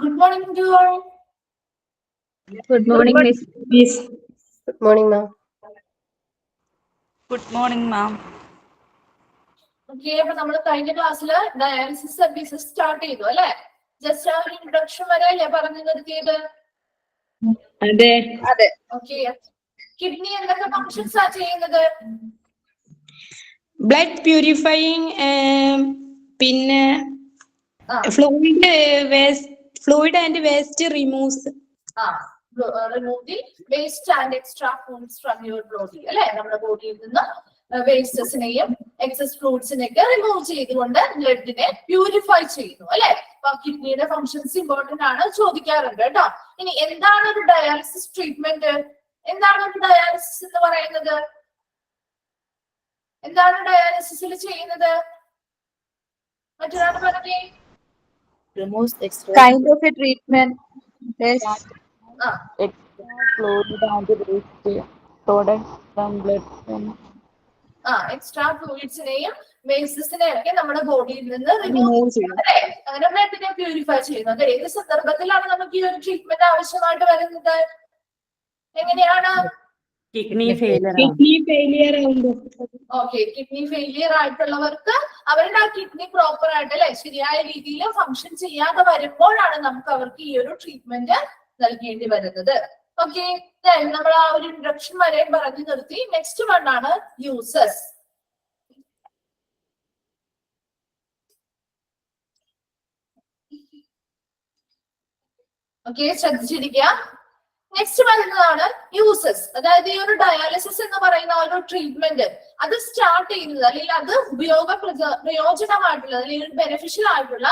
Good morning to you all. Good morning, Miss. Good morning, ma'am. Good morning, ma'am. Okay, അപ്പൊ നമ്മൾ കഴിഞ്ഞ ക്ലാസ്സിൽ dialysis services start ചെയ്തു അല്ലെ? ജസ്റ്റ് ആ ഒരു ഇൻട്രൊഡക്ഷൻ വരെ അല്ലേ പറഞ്ഞു നിർത്തിയത്? അതെ. ഓക്കെ. കിഡ്നി എന്തൊക്കെ ഫങ്ഷൻസ് ആ ചെയ്യുന്നത്? ബ്ലഡ് പ്യൂരിഫൈയിങ്, പിന്നെ fluid and waste removes. Remove the waste and extra fluids from your body അല്ലെ? നമ്മുടെ ബോഡിയിൽ നിന്ന് വേസ്റ്റസിനെയും എക്സസ് ഫ്ലൂയിഡ്സിനെയൊക്കെ റിമൂവ് ചെയ്തുകൊണ്ട് ബ്ലഡിനെ പ്യൂരിഫൈ ചെയ്യുന്നു അല്ലെ? അപ്പൊ കിഡ്നിയുടെ ഫങ്ഷൻസ് ഇമ്പോർട്ടന്റ് ആണ്, ചോദിക്കാറുണ്ട് കേട്ടോ. ഇനി എന്താണ് ഒരു ഡയാലിസിസ് ട്രീറ്റ്മെന്റ്? എന്താണ് ഒരു ഡയാലിസിസ് എന്ന് പറയുന്നത്? എന്താണ് ഡയാലിസിസിൽ ചെയ്യുന്നത്? മറ്റൊരാൾ പറഞ്ഞേ. Removes extra Kind of a treatment. Yes. extra fluid and waste products from blood. Extra ഫ്ലൂയിഡ്സിനെയും വേസ്റ്റസിനെയും ഒക്കെ നമ്മുടെ ബോഡിയിൽ നിന്ന് റിമൂവ് ചെയ്യും അല്ലെ? അങ്ങനെ ബ്ലഡിനെ പ്യൂരിഫൈ ചെയ്യുന്നത്. ഏത് സന്ദർഭത്തിലാണ് നമുക്ക് ഈ ഒരു ട്രീറ്റ്മെന്റ് ആവശ്യമായിട്ട് വരുന്നത്? എങ്ങനെയാണ്? Kidney failure. Okay, kidney failure ആയിട്ടുള്ളവർക്ക് അവരുടെ ആ കിഡ്നി പ്രോപ്പർ ആയിട്ട് അല്ലെ ശരിയായ രീതിയിൽ ഫങ്ഷൻ ചെയ്യാതെ വരുമ്പോഴാണ് നമുക്ക് അവർക്ക് ഈ ഒരു ട്രീറ്റ്മെന്റ് നൽകേണ്ടി വരുന്നത്. ഓക്കെ, നമ്മൾ ആ ഒരു ഇൻട്രൊഡക്ഷൻ വരെ പറഞ്ഞു നിർത്തി. നെക്സ്റ്റ് വൺ ആണ് യൂസസ്. ഓക്കെ, ശ്രദ്ധിച്ചിരിക്കുക. നെക്സ്റ്റ് വരുന്നതാണ് യൂസസ്. അതായത് ഈ ഒരു ഡയാലിസിസ് എന്ന് പറയുന്ന ഒരു ട്രീറ്റ്മെന്റ് അത് സ്റ്റാർട്ട് ചെയ്യുന്നത് അല്ലെങ്കിൽ അത് പ്രയോജനമായിട്ടുള്ള അല്ലെങ്കിൽ ബെനിഫിഷ്യൽ ആയിട്ടുള്ള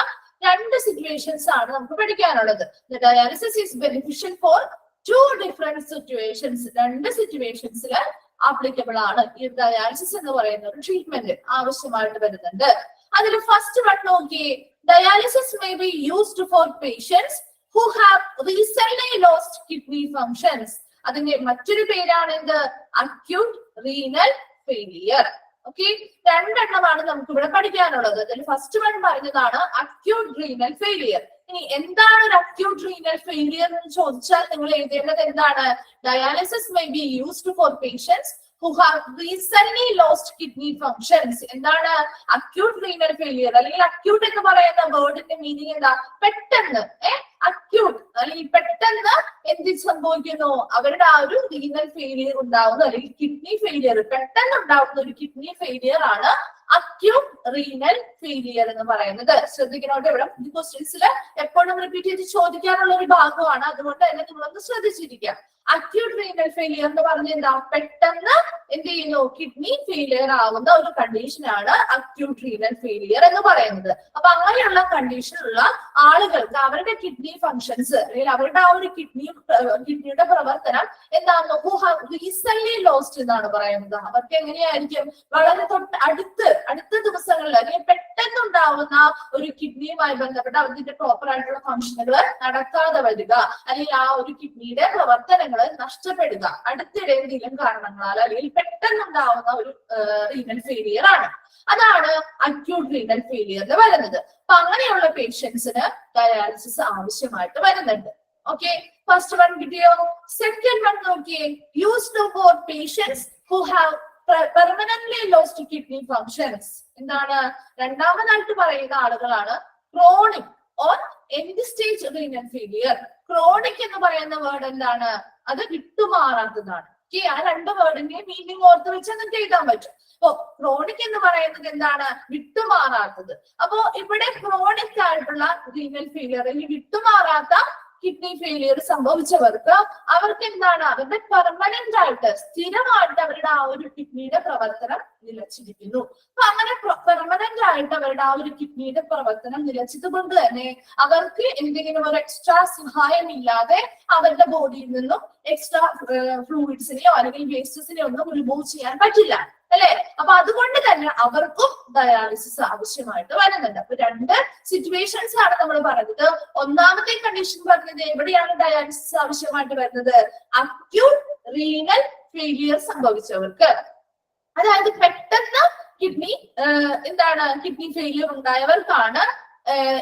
രണ്ട് സിറ്റുവേഷൻസ് ആണ് നമുക്ക് പഠിക്കാനുള്ളത്. Dialysis is beneficial for two different situations. രണ്ട് സിറ്റുവേഷൻസിൽ ആപ്ലിക്കബിൾ ആണ് ഈ ഡയാലിസിസ് എന്ന് പറയുന്ന ഒരു ട്രീറ്റ്മെന്റ് ആവശ്യമായിട്ട് വരുന്നുണ്ട്. അതിൽ ഫസ്റ്റ് വൺ നോക്കിയേ. Dialysis may be used for patients who have recently lost kidney functions. അതിന്റെ മറ്റൊരു പേരാണ് എന്ത്? Acute renal failure. ഓക്കെ, രണ്ടെണ്ണമാണ് നമുക്ക് ഇവിടെ പഠിക്കാനുള്ളത്. അതിൽ ഫസ്റ്റ് വൺ പറഞ്ഞതാണ് അക്യൂട്ട് റീനൽ ഫെയിലിയർ. ഇനി എന്താണ് ഒരു അക്യൂട്ട് റീനൽ ഫെയിലിയർ എന്ന് ചോദിച്ചാൽ നിങ്ങൾ എഴുതേണ്ടത് എന്താണ്? Dialysis may be used for patients who have recently lost kidney functions. എന്താണ് അക്യൂട്ട് റീനൽ ഫെയിലിയർ? അല്ലെങ്കിൽ അക്യൂട്ട് എന്ന് പറയുന്ന വേർഡിന്റെ മീനിങ് എന്താ? പെട്ടെന്ന് അക്യൂട്ട് അല്ലെങ്കിൽ പെട്ടെന്ന് എന്ത് സംഭവിക്കുന്നു? അവരുടെ ആ ഒരു റീനൽ ഫെയിലിയർ ഉണ്ടാവുന്നു അല്ലെങ്കിൽ കിഡ്നി ഫെയിലിയർ പെട്ടെന്ന് ഉണ്ടാവുന്ന ഒരു കിഡ്നി ഫെയിലിയർ ആണ് അക്യൂട്ട് റീനൽ ഫെയിലിയർ എന്ന് പറയുന്നത്. ശ്രദ്ധിക്കണോട്ട്, ഇവിടെ ക്വസ്റ്റ്യൻസിൽ എപ്പോഴും റിപ്പീറ്റ് ചെയ്ത് ചോദിക്കാനുള്ള ഒരു ഭാഗമാണ്. അതുകൊണ്ട് തന്നെ നിങ്ങളൊന്ന് ശ്രദ്ധിച്ചിരിക്കുക. അക്യൂട്ട് റീനൽ ഫെയിലിയർ എന്ന് പറഞ്ഞാൽ എന്താ? പെട്ടെന്ന് എന്ത് ചെയ്യുന്നു? കിഡ്നി ഫെയിലിയർ ആവുന്ന ഒരു കണ്ടീഷനാണ് അക്യൂട്ട് റീനൽ ഫെയിലിയർ എന്ന് പറയുന്നത്. അപ്പൊ അങ്ങനെയുള്ള കണ്ടീഷനുള്ള ആളുകൾക്ക് അവരുടെ കിഡ്നി ഫങ്ഷൻസ് അല്ലെങ്കിൽ അവരുടെ ആ ഒരു കിഡ്നിയുടെ പ്രവർത്തനം എന്താണ്? ഹു ഹാവ് റീസെന്റ് ലോസ്റ്റ് എന്നാണ് പറയുന്നത്. അവർക്ക് എങ്ങനെയായിരിക്കും? വളരെ അടുത്ത ദിവസങ്ങളിൽ അല്ലെങ്കിൽ പെട്ടെന്നുണ്ടാവുന്ന ഒരു കിഡ്നിയുമായി ബന്ധപ്പെട്ട അതിന്റെ പ്രോപ്പർ ആയിട്ടുള്ള ഫംഗ്ഷനുകൾ നടക്കാതെ വരിക അല്ലെങ്കിൽ ആ ഒരു കിഡ്നിയുടെ പ്രവർത്തനങ്ങൾ നഷ്ടപ്പെടുക അടുത്തിടെ എന്തെങ്കിലും കാരണങ്ങളാൽ അല്ലെങ്കിൽ പെട്ടെന്നുണ്ടാവുന്ന ഒരു റീനൽ ഫെയിലിയർ ആണ്. അതാണ് അക്യൂട്ട് റീനൽ ഫെയിലിയറിൽ വരുന്നത്. അപ്പൊ അങ്ങനെയുള്ള പേഷ്യൻസിന് ഡയാലിസിസ് ആവശ്യമായിട്ട് വരുന്നുണ്ട്. ഓക്കെ, ഫസ്റ്റ് വൺ കിട്ടിയോ? സെക്കൻഡ് വൺ നോക്കിയേ. Used for patients who have permanently lost kidney functions. എന്താണ്? രണ്ടാമതായിട്ട് പറയുന്ന ആളുകളാണ് chronic or end stage renal failure. Chronic എന്ന് പറയുന്ന വേർഡ് എന്താണ്? അത് വിട്ടുമാറാത്തതാണ്. ഓക്കെ, ആ രണ്ട് വേർഡിന്റെയും മീനിങ് ഓർത്ത് വെച്ച് നിങ്ങൾക്ക് എഴുതാൻ പറ്റും. അപ്പൊ ക്രോണിക് എന്ന് പറയുന്നത് എന്താണ്? വിട്ടുമാറാത്തത്. അപ്പോ ഇവിടെ ക്രോണിക് ആയിട്ടുള്ള റീനൽ ഫെയിലിയർ അല്ലെങ്കിൽ വിട്ടുമാറാത്ത കിഡ്നി ഫെയിലിയർ സംഭവിച്ചവർക്ക് അവർക്ക് എന്താണ്? അവരുടെ പെർമനന്റ് ആയിട്ട് സ്ഥിരമായിട്ട് അവരുടെ ആ ഒരു കിഡ്നിയുടെ പ്രവർത്തനം നിലച്ചിരിക്കുന്നു. അപ്പൊ അങ്ങനെ പെർമനന്റ് ആയിട്ട് അവരുടെ ആ ഒരു കിഡ്നിയുടെ പ്രവർത്തനം നിലച്ചത് കൊണ്ട് തന്നെ അവർക്ക് എന്തെങ്കിലും ഒരു എക്സ്ട്രാ സഹായം ഇല്ലാതെ അവരുടെ ബോഡിയിൽ നിന്നും എക്സ്ട്രാ ഫ്ലൂയിഡ്സിനെയോ അല്ലെങ്കിൽ വേസ്റ്റസിനെയോ ഒന്നും റിമൂവ് ചെയ്യാൻ പറ്റില്ല, അല്ലെ? അപ്പൊ അതുകൊണ്ട് തന്നെ അവർക്കും ഡയാലിസിസ് ആവശ്യമായിട്ട് വരുന്നുണ്ട്. അപ്പൊ രണ്ട് സിറ്റുവേഷൻസ് ആണ് നമ്മൾ പറഞ്ഞത്. ഒന്നാമത്തെ കണ്ടീഷൻ പറഞ്ഞത് എവിടെയാണ് ഡയാലിസിസ് ആവശ്യമായിട്ട് വരുന്നത്? അക്യൂട്ട് റീനൽ ഫെയിലിയർ സംഭവിച്ചവർക്ക്, അതായത് പെട്ടെന്ന് കിഡ്നി കിഡ്നി ഫെയിലിയർ ഉണ്ടായവർക്കാണ്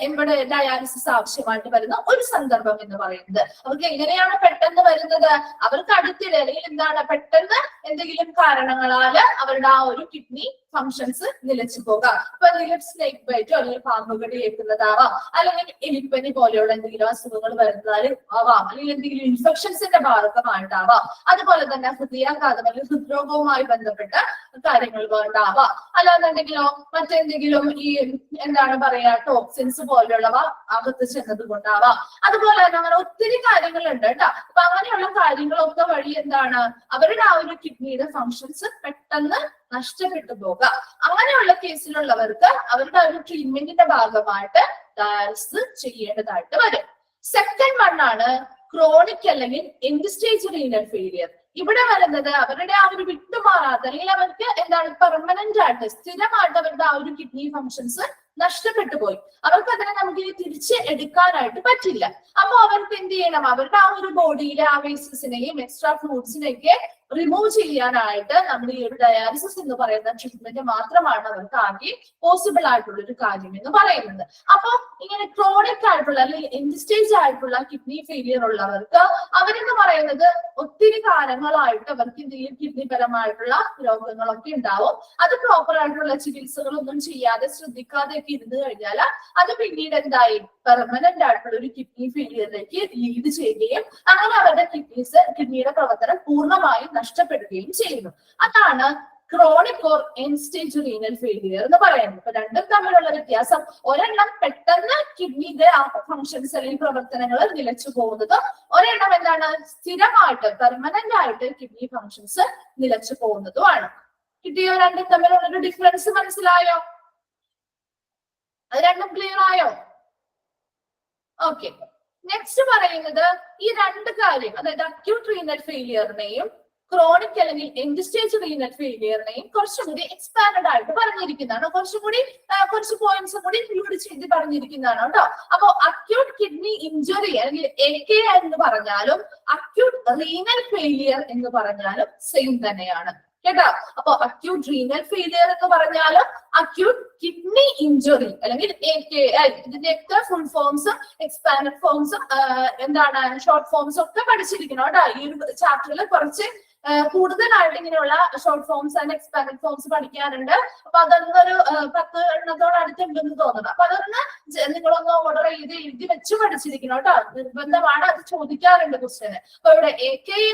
ഇവിടെ ഡയാലിസിസ് ആവശ്യമായിട്ട് വരുന്ന ഒരു സന്ദർഭം എന്ന് പറയുന്നത്. അവർക്ക് എങ്ങനെയാണ് പെട്ടെന്ന് വരുന്നത്? അവർക്ക് അടുത്തിടെ അല്ലെങ്കിൽ പെട്ടെന്ന് എന്തെങ്കിലും കാരണങ്ങളാല് അവരുടെ ആ ഒരു കിഡ്നി ഫങ്ഷൻസ് നിലച്ചു പോകാം. ഇപ്പൊ എന്തെങ്കിലും സ്നേക്ക് ബൈറ്റോ അല്ലെങ്കിൽ പാമ്പുകടി ഏൽക്കുന്നതാവാം, അല്ലെങ്കിൽ എലിപ്പനി പോലെയുള്ള എന്തെങ്കിലും അസുഖങ്ങൾ വരുന്നതാലും ആവാം, അല്ലെങ്കിൽ എന്തെങ്കിലും ഇൻഫെക്ഷൻസിന്റെ ഭാഗമായിട്ടാവാം. അതുപോലെ തന്നെ ഹൃദയാഘാതം അല്ലെങ്കിൽ ഹൃദ്രോഗവുമായി ബന്ധപ്പെട്ട കാര്യങ്ങൾ കൊണ്ടാവാം. അല്ലാന്നുണ്ടെങ്കിലോ മറ്റെന്തെങ്കിലും ഈ ടോക്സിൻസ് പോലെയുള്ളവ അകത്ത് ചെന്നത് കൊണ്ടാവാം. അതുപോലെ തന്നെ അങ്ങനെ ഒത്തിരി കാര്യങ്ങളുണ്ട് കേട്ടോ. അപ്പൊ അങ്ങനെയുള്ള കാര്യങ്ങളൊക്കെ വഴി അവരുടെ ആ ഒരു കിഡ്നിയുടെ ഫങ്ഷൻസ് പെട്ടെന്ന് നഷ്ടപ്പെട്ടു പോകാം. അങ്ങനെയുള്ള കേസിലുള്ളവർക്ക് അവരുടെ ഒരു ട്രീറ്റ്മെന്റിന്റെ ഭാഗമായിട്ട് ഡയാലിസിസ് ചെയ്യേണ്ടതായിട്ട് വരും. സെക്കൻഡ് വൺ ആണ് ക്രോണിക് അല്ലെങ്കിൽ എൻഡ് സ്റ്റേജ് റീനൽ ഫെയിലിയർ. ഇവിടെ വരുന്നത് അവരുടെ ആ ഒരു വിട്ടുമാറാത്ത അല്ലെങ്കിൽ അവർക്ക് പെർമനന്റ് ആയിട്ട് സ്ഥിരമായിട്ട് അവരുടെ ആ ഒരു കിഡ്നി ഫങ്ഷൻസ് നഷ്ടപ്പെട്ടു പോയി. അവർക്ക് അതിനെ നമുക്ക് ഇനി തിരിച്ച് എടുക്കാനായിട്ട് പറ്റില്ല. അപ്പൊ അവർക്ക് എന്ത് ചെയ്യണം? അവരുടെ ആ ഒരു ബോഡിയിലെ ആ വേസ്റ്റസിനെയും എക്സ്ട്രാ ഫ്ലൂയിഡ്സിനെയൊക്കെ റിമൂവ് ചെയ്യാനായിട്ട് നമ്മൾ ഈ ഒരു ഡയാലിസിസ് എന്ന് പറയുന്ന ട്രീറ്റ്മെന്റ് മാത്രമാണ് അവർക്ക് ആകെ പോസിബിൾ ആയിട്ടുള്ള ഒരു കാര്യം എന്ന് പറയുന്നത്. അപ്പൊ ഇങ്ങനെ ക്രോണിക് ആയിട്ടുള്ള അല്ലെങ്കിൽ എൻഡ് സ്റ്റേജ് ആയിട്ടുള്ള കിഡ്നി ഫെയിലിയർ ഉള്ളവർക്ക് അവരെന്ന് പറയുന്നത് ഒത്തിരി കാലങ്ങളായിട്ട് അവർക്ക് എന്തെങ്കിലും കിഡ്നി പരമായിട്ടുള്ള രോഗങ്ങളൊക്കെ ഉണ്ടാവും. അത് പ്രോപ്പർ ആയിട്ടുള്ള ചികിത്സകളൊന്നും ചെയ്യാതെ ശ്രദ്ധിക്കാതെ ഒക്കെ ഇരുന്ന് കഴിഞ്ഞാൽ അത് പിന്നീട് പെർമനന്റ് ആയിട്ടുള്ള ഒരു കിഡ്നി ഫെയിലിയറിലേക്ക് ലീഡ് ചെയ്യുകയും അങ്ങനെ അവരുടെ കിഡ്നിയുടെ പ്രവർത്തനം പൂർണ്ണമായും നഷ്ടപ്പെടുകയും ചെയ്യുന്നു. അതാണ് chronic or end stage renal failure എന്ന് പറയുന്നത്. ഇപ്പൊ രണ്ടും തമ്മിലുള്ള വ്യത്യാസം, ഒരെണ്ണം പെട്ടെന്ന് കിഡ്നിയുടെ ആ ഫങ്ഷൻസ് അല്ലെങ്കിൽ പ്രവർത്തനങ്ങൾ നിലച്ചു പോകുന്നതും, ഒരെണ്ണം സ്ഥിരമായിട്ട് പെർമനന്റ് ആയിട്ട് കിഡ്നി ഫങ്ഷൻസ് നിലച്ചു പോകുന്നതുമാണ്. കിട്ടിയോ? രണ്ടും തമ്മിലുള്ള ഒരു ഡിഫറൻസ് മനസ്സിലായോ? അത് രണ്ടും ക്ലിയർ ആയോ? ഓക്കെ, നെക്സ്റ്റ് പറയുന്നത് ഈ രണ്ട് കാര്യം, അതായത് അക്യൂട്ട് റീനൽ ഫെയിലിയറിനെയും ക്രോണിക് അല്ലെങ്കിൽ എൻഡ് സ്റ്റേജ് റീനൽ ഫെയിലിയറിനെയും കുറച്ചും കൂടി എക്സ്പാൻഡ് ആയിട്ട് പറഞ്ഞിരിക്കുന്നതാണ്. കുറച്ച് പോയിന്റ്സ് കൂടി ഇൻക്ലൂഡ് ചെയ്ത് പറഞ്ഞിരിക്കുന്നതാണ് കേട്ടോ. അപ്പൊ അക്യൂട്ട് കിഡ്നി ഇഞ്ചുറി അല്ലെങ്കിൽ AK എന്ന് പറഞ്ഞാലും അക്യൂട്ട് റീനൽ ഫെയിലിയർ എന്ന് പറഞ്ഞാലും സെയിം തന്നെയാണ് കേട്ടോ. അപ്പൊ അക്യൂട്ട് റീനൽ ഫെയിലിയർ എന്ന് പറഞ്ഞാലും അക്യൂട്ട് കിഡ്നി ഇഞ്ചുറി അല്ലെങ്കിൽ AKI, ഇതിന്റെയൊക്കെ ഫുൾ ഫോംസും എക്സ്പാൻഡ് ഫോംസും ഷോർട്ട് ഫോംസും ഒക്കെ പഠിച്ചിരിക്കണം കേട്ടോ. ഈ ഒരു ചാപ്റ്ററിൽ കുറച്ച് കൂടുതലായിട്ട് ഇങ്ങനെയുള്ള short forms and expand forms പഠിക്കാനുണ്ട്. അപ്പൊ അതൊന്നൊരു 10 എണ്ണത്തോടടുത്തുണ്ടെന്ന് തോന്നുന്നു. അപ്പൊ അതൊന്ന് നിങ്ങളൊന്ന് ഓർഡർ ചെയ്ത് എഴുതി വെച്ച് പഠിച്ചിരിക്കണം കേട്ടോ. നിർബന്ധമാണ്, അത് ചോദിക്കാറുണ്ട് ക്വസ്റ്റ്യന്. അപ്പൊ ഇവിടെ AKI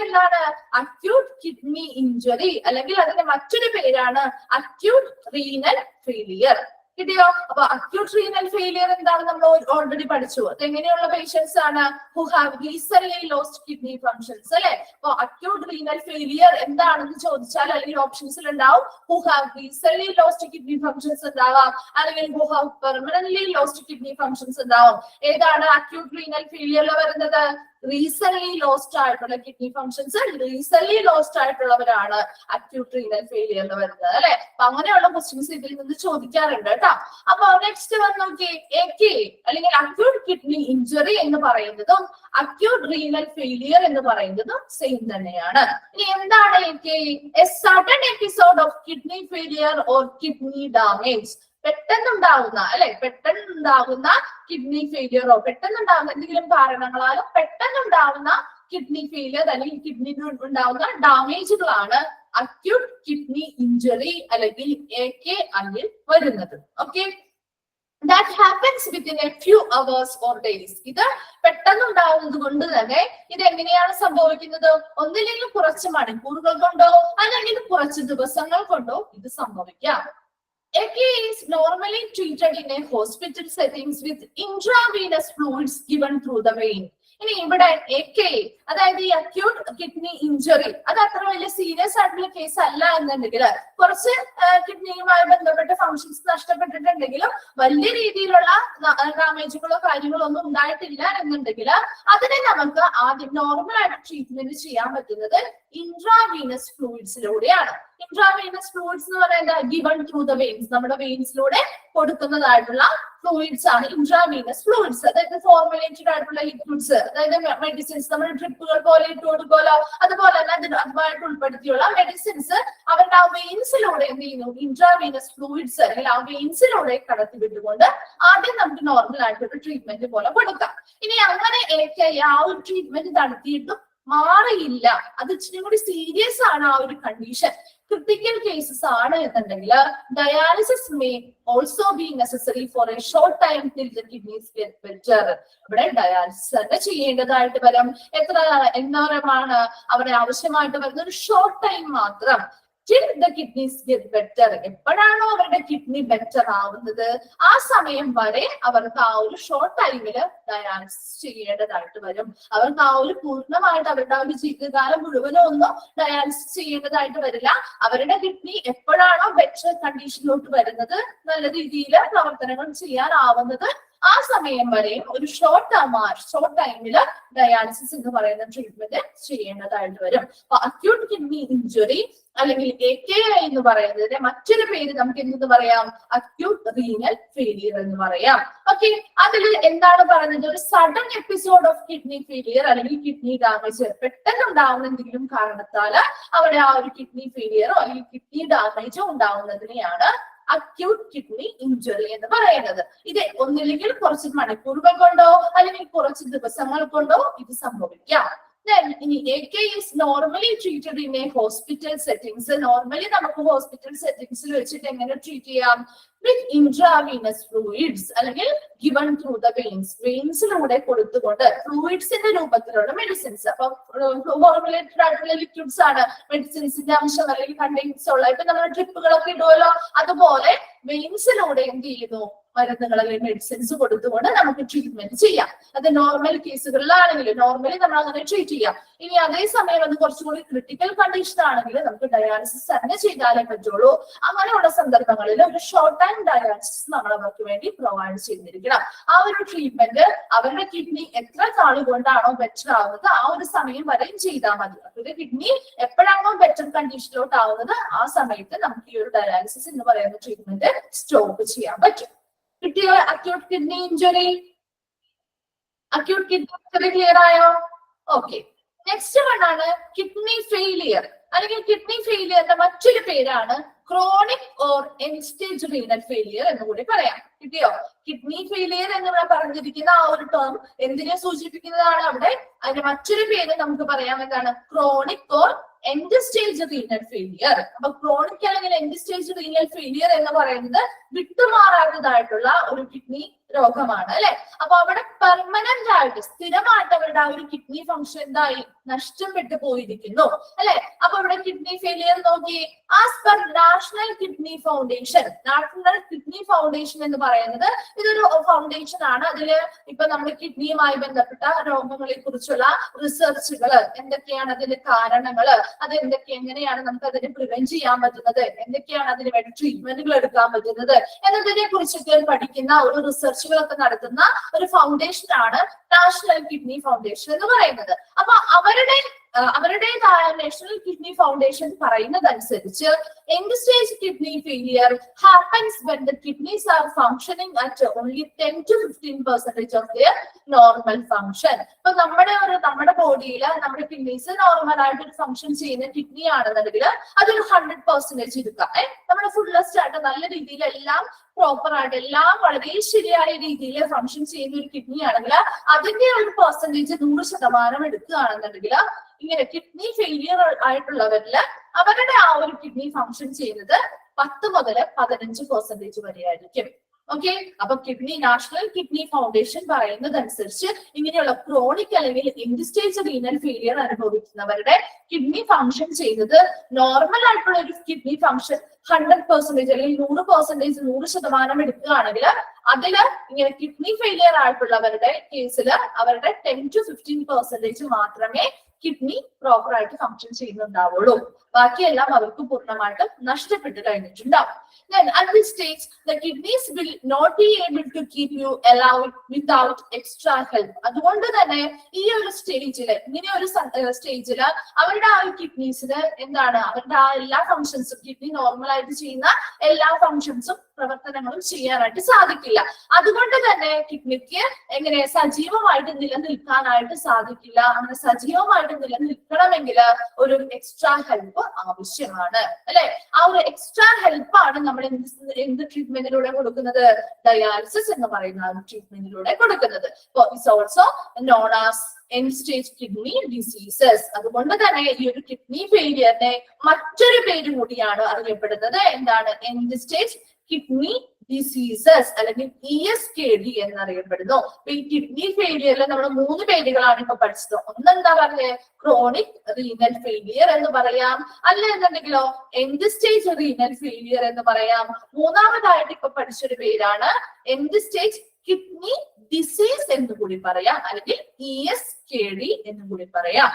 അക്യൂട്ട് കിഡ്നി ഇഞ്ചുറി, അല്ലെങ്കിൽ അതിന്റെ മറ്റൊരു പേരാണ് അക്യൂട്ട് റീനൽ ഫെയിലിയർ. കിട്ടിയോ? അപ്പൊ അക്യൂട്ട് റീനൽ ഫെയിലിയർ നമ്മൾ ഓൾറെഡി പഠിച്ചു. അത് എങ്ങനെയുള്ള പേഷ്യൻസ് ആണ്? Who have recently lost kidney functions, അല്ലെ? അപ്പൊ അക്യൂട്ട് റീനൽ ഫെയിലിയർ എന്താണെന്ന് ചോദിച്ചാൽ അല്ലെങ്കിൽ ഓപ്ഷൻസിൽ ഉണ്ടാവും who have recently lost kidney functions ഉണ്ടാവാം, അല്ലെങ്കിൽ who have permanently lost kidney functions ഉണ്ടാവും. ഏതാണ് അക്യൂട്ട് റീനൽ ഫെയിലിയറിൽ വരുന്നത്? റീസെന്റ്ലി ലോസ്റ്റ് ആയിട്ടുള്ള കിഡ്നി ഫങ്ഷൻസ് റീസെന്റ്ലി ലോസ്റ്റ് ആയിട്ടുള്ളവരാണ് അക്യൂട്ട് റീനൽ ഫെയിലിയറിൽ വരുന്നത്, അല്ലെ? അപ്പൊ അങ്ങനെയുള്ള ക്വസ്റ്റ്യൻസ് ഇതിൽ നിന്ന് ചോദിക്കാറുണ്ട് കേട്ടോ. അപ്പൊ നെക്സ്റ്റ് വന്ന് നോക്കി, AKI അല്ലെങ്കിൽ അക്യൂട്ട് കിഡ്നി ഇഞ്ചുറി എന്ന് പറയുന്നതും അക്യൂട്ട് റീനൽ ഫെയിലിയർ എന്ന് പറയുന്നതും സെയിം തന്നെയാണ്. ഇനി എന്താണ് AKI? A sudden episode of kidney failure or kidney damage. പെട്ടെന്നുണ്ടാകുന്ന കിഡ്നി ഫെയിലിയറോ പെട്ടെന്നുണ്ടാകുന്ന എന്തെങ്കിലും കാരണങ്ങളാലും പെട്ടെന്നുണ്ടാകുന്ന കിഡ്നി ഫെയിലിയർ അല്ലെങ്കിൽ കിഡ്നിക്ക് ഉണ്ടാകുന്ന ഡാമേജുകളാണ് അക്യൂട്ട് കിഡ്നി ഇഞ്ചുറി അല്ലെങ്കിൽ AKI വരുന്നത്. Okay, that happens within a few hours or days. ഇത് പെട്ടെന്നുണ്ടാവുന്നത് കൊണ്ട് തന്നെ ഇത് എങ്ങനെയാണ് സംഭവിക്കുന്നത്? ഒന്നില്ലെങ്കിൽ കുറച്ച് മണിക്കൂറുകൾ കൊണ്ടോ അല്ലെങ്കിൽ കുറച്ച് ദിവസങ്ങൾ കൊണ്ടോ ഇത് സംഭവിക്കാം. AK is normally treated in a hospital settings with intravenous fluids given through the vein. ഇനി ഇവിടെ AK, അതായത് ഈ അക്യൂട്ട് കിഡ്നി ഇഞ്ചുറി, അത് അത്ര വലിയ സീരിയസ് ആയിട്ടുള്ള കേസ് അല്ല എന്നുണ്ടെങ്കിൽ, കുറച്ച് കിഡ്നിയുമായി ബന്ധപ്പെട്ട ഫങ്ഷൻസ് നഷ്ടപ്പെട്ടിട്ടുണ്ടെങ്കിലും വലിയ രീതിയിലുള്ള ഡാമേജുകളോ കാര്യങ്ങളോ ഒന്നും ഉണ്ടായിട്ടില്ല എന്നുണ്ടെങ്കിൽ അതിനെ നമുക്ക് ആദ്യം നോർമൽ ആയിട്ട് ട്രീറ്റ്മെന്റ് ചെയ്യാൻ പറ്റുന്നത് ഇൻട്രാവീനസ് ഫ്ലൂയിഡ്സിലൂടെയാണ്. ഇൻട്രാവീനസ് ഫ്ലൂയിഡ്സ് എന്ന് പറയുന്നത് ഗിവൺ ത്രൂ ദ വെയിൻസ്, നമ്മുടെ വെയിൻസിലൂടെ കൊടുക്കുന്നതായിട്ടുള്ള ഫ്ലൂയിഡ്സ് ആണ് ഇൻട്രാവീനസ് ഫ്ലൂയിഡ്സ്. അതായത് ഫോർമുലേറ്റഡ് ആയിട്ടുള്ള ലിക്വിഡ്സ്, അതായത് മെഡിസിൻസ് നമ്മൾ ഡ്രിപ്പുകൾ പോലെ ഇട്ട് കൊടുക്കുമല്ലോ, അതുപോലെ തന്നെ അതുമായിട്ട് ഉൾപ്പെടുത്തിയുള്ള മെഡിസിൻസ് അവരുടെ ആ വെയിൻസിലൂടെ എന്ത് ചെയ്യുന്നു, ഇൻട്രാവീനസ് ഫ്ലൂയിഡ്സ് അല്ലെങ്കിൽ ആ വെയിൻസിലൂടെ കടത്തി വിട്ടുകൊണ്ട് ആദ്യം നമുക്ക് നോർമൽ ആയിട്ടൊരു ട്രീറ്റ്മെന്റ് പോലെ കൊടുക്കാം. ഇനി അങ്ങനെ ആ ഒരു ട്രീറ്റ്മെന്റ് നടത്തിയിട്ടും മാറിയില്ല, അത് ഇച്ചിരി കൂടി സീരിയസ് ആണ് ആ ഒരു കണ്ടീഷൻ, ക്രിട്ടിക്കൽ കേസസ് ആണ് എന്നുണ്ടെങ്കിൽ dialysis may also be necessary four A short time till the kidneys get better. ഇവിടെ ഡയാലിസിസ് തന്നെ ചെയ്യേണ്ടതായിട്ട് വരും. എത്ര എന്നോരമാണ് അവിടെ ആവശ്യമായിട്ട് വരുന്ന ഒരു ഷോർട്ട് ടൈം മാത്രം. Till the kidneys get better. എപ്പോഴാണോ അവരുടെ കിഡ്നി ബെറ്റർ ആവുന്നത് ആ സമയം വരെ അവർക്ക് ആ ഒരു ഷോർട്ട് ടൈമില് ഡയാലിസിസ് ചെയ്യേണ്ടതായിട്ട് വരും. അവർക്ക് ആ ഒരു പൂർണ്ണമായിട്ട് അവരുടെ ആ ഒരു ജീവിതകാലം മുഴുവനും ഒന്നും ഡയാലിസിസ് ചെയ്യേണ്ടതായിട്ട് വരില്ല. അവരുടെ കിഡ്നി എപ്പോഴാണോ ബെറ്റർ കണ്ടീഷനിലോട്ട് വരുന്നത്, നല്ല രീതിയിൽ പ്രവർത്തനങ്ങൾ ചെയ്യാനാവുന്നത്, ആ സമയം വരെയും ഒരു ഷോർട്ട് ടൈമില് ഡയാലിസിസ് എന്ന് പറയുന്ന ട്രീറ്റ്മെന്റ് ചെയ്യേണ്ടതായിട്ട് വരും. അപ്പൊ അക്യൂട്ട് കിഡ്നി ഇഞ്ചുറി അല്ലെങ്കിൽ AKI എന്ന് പറയുന്നതിന്റെ മറ്റൊരു പേര് നമുക്ക് എന്തെന്ന് പറയാം, അക്യൂട്ട് റീനൽ ഫെയിലിയർ എന്ന് പറയാം. ഓക്കെ, അതിൽ എന്താണ് പറയുന്നത്, ഒരു sudden episode of kidney failure അല്ലെങ്കിൽ കിഡ്നി ഡാമേജ്, പെട്ടെന്ന് ഉണ്ടാവുന്ന എന്തെങ്കിലും കാരണത്താൽ അവിടെ ആ ഒരു കിഡ്നി ഫെയിലിയറോ അല്ലെങ്കിൽ കിഡ്നി ഡാമേജോ ഉണ്ടാവുന്നതിനെയാണ് അക്യൂട്ട് കിഡ്നി ഇഞ്ചുറി എന്ന് പറയുന്നത്. ഇത് ഒന്നില്ലെങ്കിൽ കുറച്ച് മണിക്കൂറുകൾ കൊണ്ടോ അല്ലെങ്കിൽ കുറച്ച് ദിവസങ്ങൾ കൊണ്ടോ ഇത് സംഭവിക്കാം. Then AKI is normally treated in a hospital settings. Normally നമുക്ക് ഹോസ്പിറ്റൽ സെറ്റിംഗ്സിൽ വെച്ചിട്ട് എങ്ങനെ ട്രീറ്റ് ചെയ്യാം, വിത്ത് ഇൻട്രാവീനസ് ഫ്ലൂയിഡ്സ് അല്ലെങ്കിൽ ഗിവൺ ത്രൂ ദ വെയിൻസ്, വെയിൻസിലൂടെ കൊടുത്തുകൊണ്ട് ഫ്ലൂയിഡ്സിന്റെ രൂപത്തിലുള്ള മെഡിസിൻസ്. അപ്പൊ ഫോർമുലേറ്റഡ് ആയിട്ടുള്ള ലിക്വിഡ്സ് ആണ് മെഡിസിൻസിന്റെ അംശം അല്ലെങ്കിൽ കണ്ടെയ്ൻസ് ഉള്ള. ഇപ്പൊ നമ്മൾ ഡ്രിപ്പുകളൊക്കെ ഇടുമല്ലോ, അതുപോലെ വെയിൻസിലൂടെ എന്ത് ചെയ്യുന്നു, മരുന്നുകൾ അല്ലെങ്കിൽ മെഡിസിൻസ് കൊടുത്തുകൊണ്ട് നമുക്ക് ട്രീറ്റ്മെന്റ് ചെയ്യാം. അത് നോർമൽ കേസുകളിലാണെങ്കിൽ നോർമലി നമ്മൾ അങ്ങനെ ട്രീറ്റ് ചെയ്യാം. ഇനി അതേസമയം അത് കുറച്ചുകൂടി ക്രിട്ടിക്കൽ കണ്ടീഷൻ ആണെങ്കിൽ നമുക്ക് ഡയാലിസിസ് തന്നെ ചെയ്താലേ പറ്റുള്ളൂ. അങ്ങനെയുള്ള സന്ദർഭങ്ങളിൽ ഒരു ഷോർട്ട് ടൈം ഡയാലിസിസ് നമ്മൾ അവർക്ക് വേണ്ടി പ്രൊവൈഡ് ചെയ്തിരിക്കണം. ആ ഒരു ട്രീറ്റ്മെന്റ് അവരുടെ കിഡ്നി എത്ര നാളുകൊണ്ടാണോ ബെറ്റർ ആവുന്നത് ആ ഒരു സമയം വരെയും ചെയ്താൽ മതി. അവരുടെ കിഡ്നി എപ്പോഴാണോ ബെറ്റർ കണ്ടീഷനിലോട്ട് ആവുന്നത് ആ സമയത്ത് നമുക്ക് ഈ ഒരു ഡയാലിസിസ് എന്ന് പറയുന്ന ട്രീറ്റ്മെന്റ് സ്റ്റോപ്പ് ചെയ്യാൻ പറ്റും. കിട്ടിയോ acute kidney injury? Acute kidney injury clear ആയോ? ഓക്കെ, നെക്സ്റ്റ് വൺ ആണ് കിഡ്നി ഫെയിലിയർ അല്ലെങ്കിൽ കിഡ്നി ഫെയിലിയറിന്റെ മറ്റൊരു പേരാണ് chronic or end stage renal failure എന്ന് കൂടി പറയാം. കിട്ടിയോ? കിഡ്നി ഫെയിലിയർ എന്ന് പറഞ്ഞിരിക്കുന്ന ആ ഒരു ടേം എന്തിനെ സൂചിപ്പിക്കുന്നതാണ്? അവിടെ അതിന്റെ മറ്റൊരു പേര് നമുക്ക് പറയാം, എന്താണ്, chronic or end stage renal failure. അപ്പൊ ക്രോണിക് അല്ലെങ്കിൽ എൻഡ് സ്റ്റേജ് റീനൽ ഫെയിലിയർ എന്ന് പറയുന്നത് വിട്ടുമാറാത്തതായിട്ടുള്ള ഒരു കിഡ്നി രോഗമാണ് അല്ലെ. അപ്പൊ അവിടെ പെർമനന്റ് ആയിട്ട് സ്ഥിരമായിട്ട് അവരുടെ ആ ഒരു കിഡ്നി ഫംഗ്ഷൻ എന്തായി, നഷ്ടപ്പെട്ടു പോയിരിക്കുന്നു അല്ലെ. അപ്പൊ ഇവിടെ കിഡ്നി ഫെയിലിയർ നോക്കി, as per national kidney foundation, national kidney foundation എന്ന് പറയുന്നത് ഇതൊരു ഫൗണ്ടേഷൻ ആണ്. അതില് ഇപ്പൊ നമ്മുടെ കിഡ്നിയുമായി ബന്ധപ്പെട്ട രോഗങ്ങളെ കുറിച്ചുള്ള റിസർച്ചുകൾ, എന്തൊക്കെയാണ് അതിന്റെ കാരണങ്ങള്, അത് എങ്ങനെയാണ് നമുക്ക് അതിനെ പ്രിവെന്റ് ചെയ്യാൻ പറ്റുന്നത്, എന്തൊക്കെയാണ് അതിന് വേണ്ടി ട്രീറ്റ്മെന്റുകൾ എടുക്കാൻ പറ്റുന്നത് എന്നതിനെ കുറിച്ചൊക്കെ പഠിക്കുന്ന ഒരു റിസർച്ചുകളൊക്കെ നടത്തുന്ന ഒരു ഫൗണ്ടേഷൻ ആണ് നാഷണൽ കിഡ്നി ഫൗണ്ടേഷൻ എന്ന് പറയുന്നത്. അപ്പൊ അവരുടേതായ നാഷണൽ കിഡ്നി ഫൗണ്ടേഷൻ പറയുന്നതനുസരിച്ച് end stage kidney failure happens when the kidneys are functioning at only 10 to 15% of their normal function. ഇപ്പൊ നമ്മുടെ ബോഡിയിൽ നമ്മുടെ കിഡ്നീസ് നോർമൽ ആയിട്ട് ഫംഗ്ഷൻ ചെയ്യുന്ന കിഡ്നി ആണെന്നുണ്ടെങ്കിൽ അതൊരു 100% എടുക്കാം. നമ്മുടെ ഫുള്ളസ്റ്റ് ആയിട്ട് നല്ല രീതിയിൽ എല്ലാം പ്രോപ്പർ ആയിട്ട് എല്ലാം വളരെ ശരിയായ രീതിയിൽ ഫംഗ്ഷൻ ചെയ്യുന്ന ഒരു കിഡ്നി ആണെങ്കിൽ അതിന്റെ ഒരു പെർസെന്റേജ് 100% എടുക്കുകയാണെന്നുണ്ടെങ്കിൽ ഇങ്ങനെ കിഡ്നി ഫെയിലിയർ ആയിട്ടുള്ളവരില് അവരുടെ ആ ഒരു കിഡ്നി ഫംഗ്ഷൻ ചെയ്യുന്നത് 10 മുതൽ 15% വരെയായിരിക്കും. ഓക്കെ, അപ്പൊ നാഷണൽ കിഡ്നി ഫൗണ്ടേഷൻ പറയുന്നതനുസരിച്ച് ഇങ്ങനെയുള്ള ക്രോണിക് അല്ലെങ്കിൽ എൻഡ് സ്റ്റേജ് റീനൽ ഫെയിലിയർ അനുഭവിക്കുന്നവരുടെ കിഡ്നി ഫംഗ്ഷൻ ചെയ്യുന്നത് നോർമൽ ആയിട്ടുള്ള ഒരു കിഡ്നി ഫംഗ്ഷൻ 100% അല്ലെങ്കിൽ 100% 100% എടുക്കുകയാണെങ്കിൽ അതില് ഇങ്ങനെ കിഡ്നി ഫെയിലിയർ ആയിട്ടുള്ളവരുടെ കേസിൽ അവരുടെ 10 to 15% മാത്രമേ കിഡ്നി പ്രോപ്പർ ആയിട്ട് ഫംഗ്ഷൻ ചെയ്യുന്നുണ്ടാവുള്ളൂ. ബാക്കിയെല്ലാം അവർക്ക് പൂർണ്ണമായിട്ടും നഷ്ടപ്പെട്ട് കഴിഞ്ഞിട്ടുണ്ടാവും. Then at this stage, the kidneys will not be able to keep you alive without extra help. അതുകൊണ്ട് തന്നെ ഈ ഒരു സ്റ്റേജില് ഇങ്ങനെ ഒരു സ്റ്റേജില് അവരുടെ ആ ഒരു കിഡ്നീസിന് എന്താണ് അവരുടെ ആ എല്ലാ ഫംഗ്ഷൻസും കിഡ്നി നോർമൽ ആയിട്ട് ചെയ്യുന്ന എല്ലാ ഫംഗ്ഷൻസും പ്രവർത്തനങ്ങളും ചെയ്യാനായിട്ട് സാധിക്കില്ല. അതുകൊണ്ട് തന്നെ കിഡ്നിക്ക് എങ്ങനെ സജീവമായിട്ട് നിലനിൽക്കാനായിട്ട് സാധിക്കില്ല. അങ്ങനെ സജീവമായിട്ട് നിലനിൽക്കണമെങ്കിൽ ഒരു എക്സ്ട്രാ ഹെൽപ്പ് ആവശ്യമാണ് അല്ലെ. ആ ഒരു എക്സ്ട്രാ ഹെൽപ്പാണ് നമ്മൾ എന്ത് ട്രീറ്റ്മെന്റിലൂടെ കൊടുക്കുന്നത്? ഡയാലിസിസ് എന്ന് പറയുന്ന ട്രീറ്റ്മെന്റിലൂടെ കൊടുക്കുന്നത്. It's also known as end stage kidney diseases. അതുകൊണ്ട് തന്നെ ഈ ഒരു കിഡ്നി ഫെയിലിയറിനെ മറ്റൊരു പേര് കൂടിയാണ് അറിയപ്പെടുന്നത്. എന്താണ്? എൻഡ് സ്റ്റേജ് കിഡ്നി ഡിസീസസ് അല്ലെങ്കിൽ ESKD എന്നറിയപ്പെടുന്നു. ഈ കിഡ്നി ഫെയിലിയറിൽ നമ്മൾ 3 പേരുകളാണ് ഇപ്പൊ പഠിച്ചത്. ഒന്നെന്താ പറഞ്ഞേ? ക്രോണിക് റീനൽ ഫെയിലിയർ എന്ന് പറയാം, അല്ല എന്നുണ്ടെങ്കിലോ എൻഡ് സ്റ്റേജ് റീനൽ ഫെയിലിയർ എന്ന് പറയാം. മൂന്നാമതായിട്ട് ഇപ്പൊ പഠിച്ചൊരു പേരാണ് എൻഡ് സ്റ്റേജ് കിഡ്നി ഡിസീസ് എന്ന് കൂടി പറയാം, അല്ലെങ്കിൽ ESKD എന്ന് കൂടി പറയാം.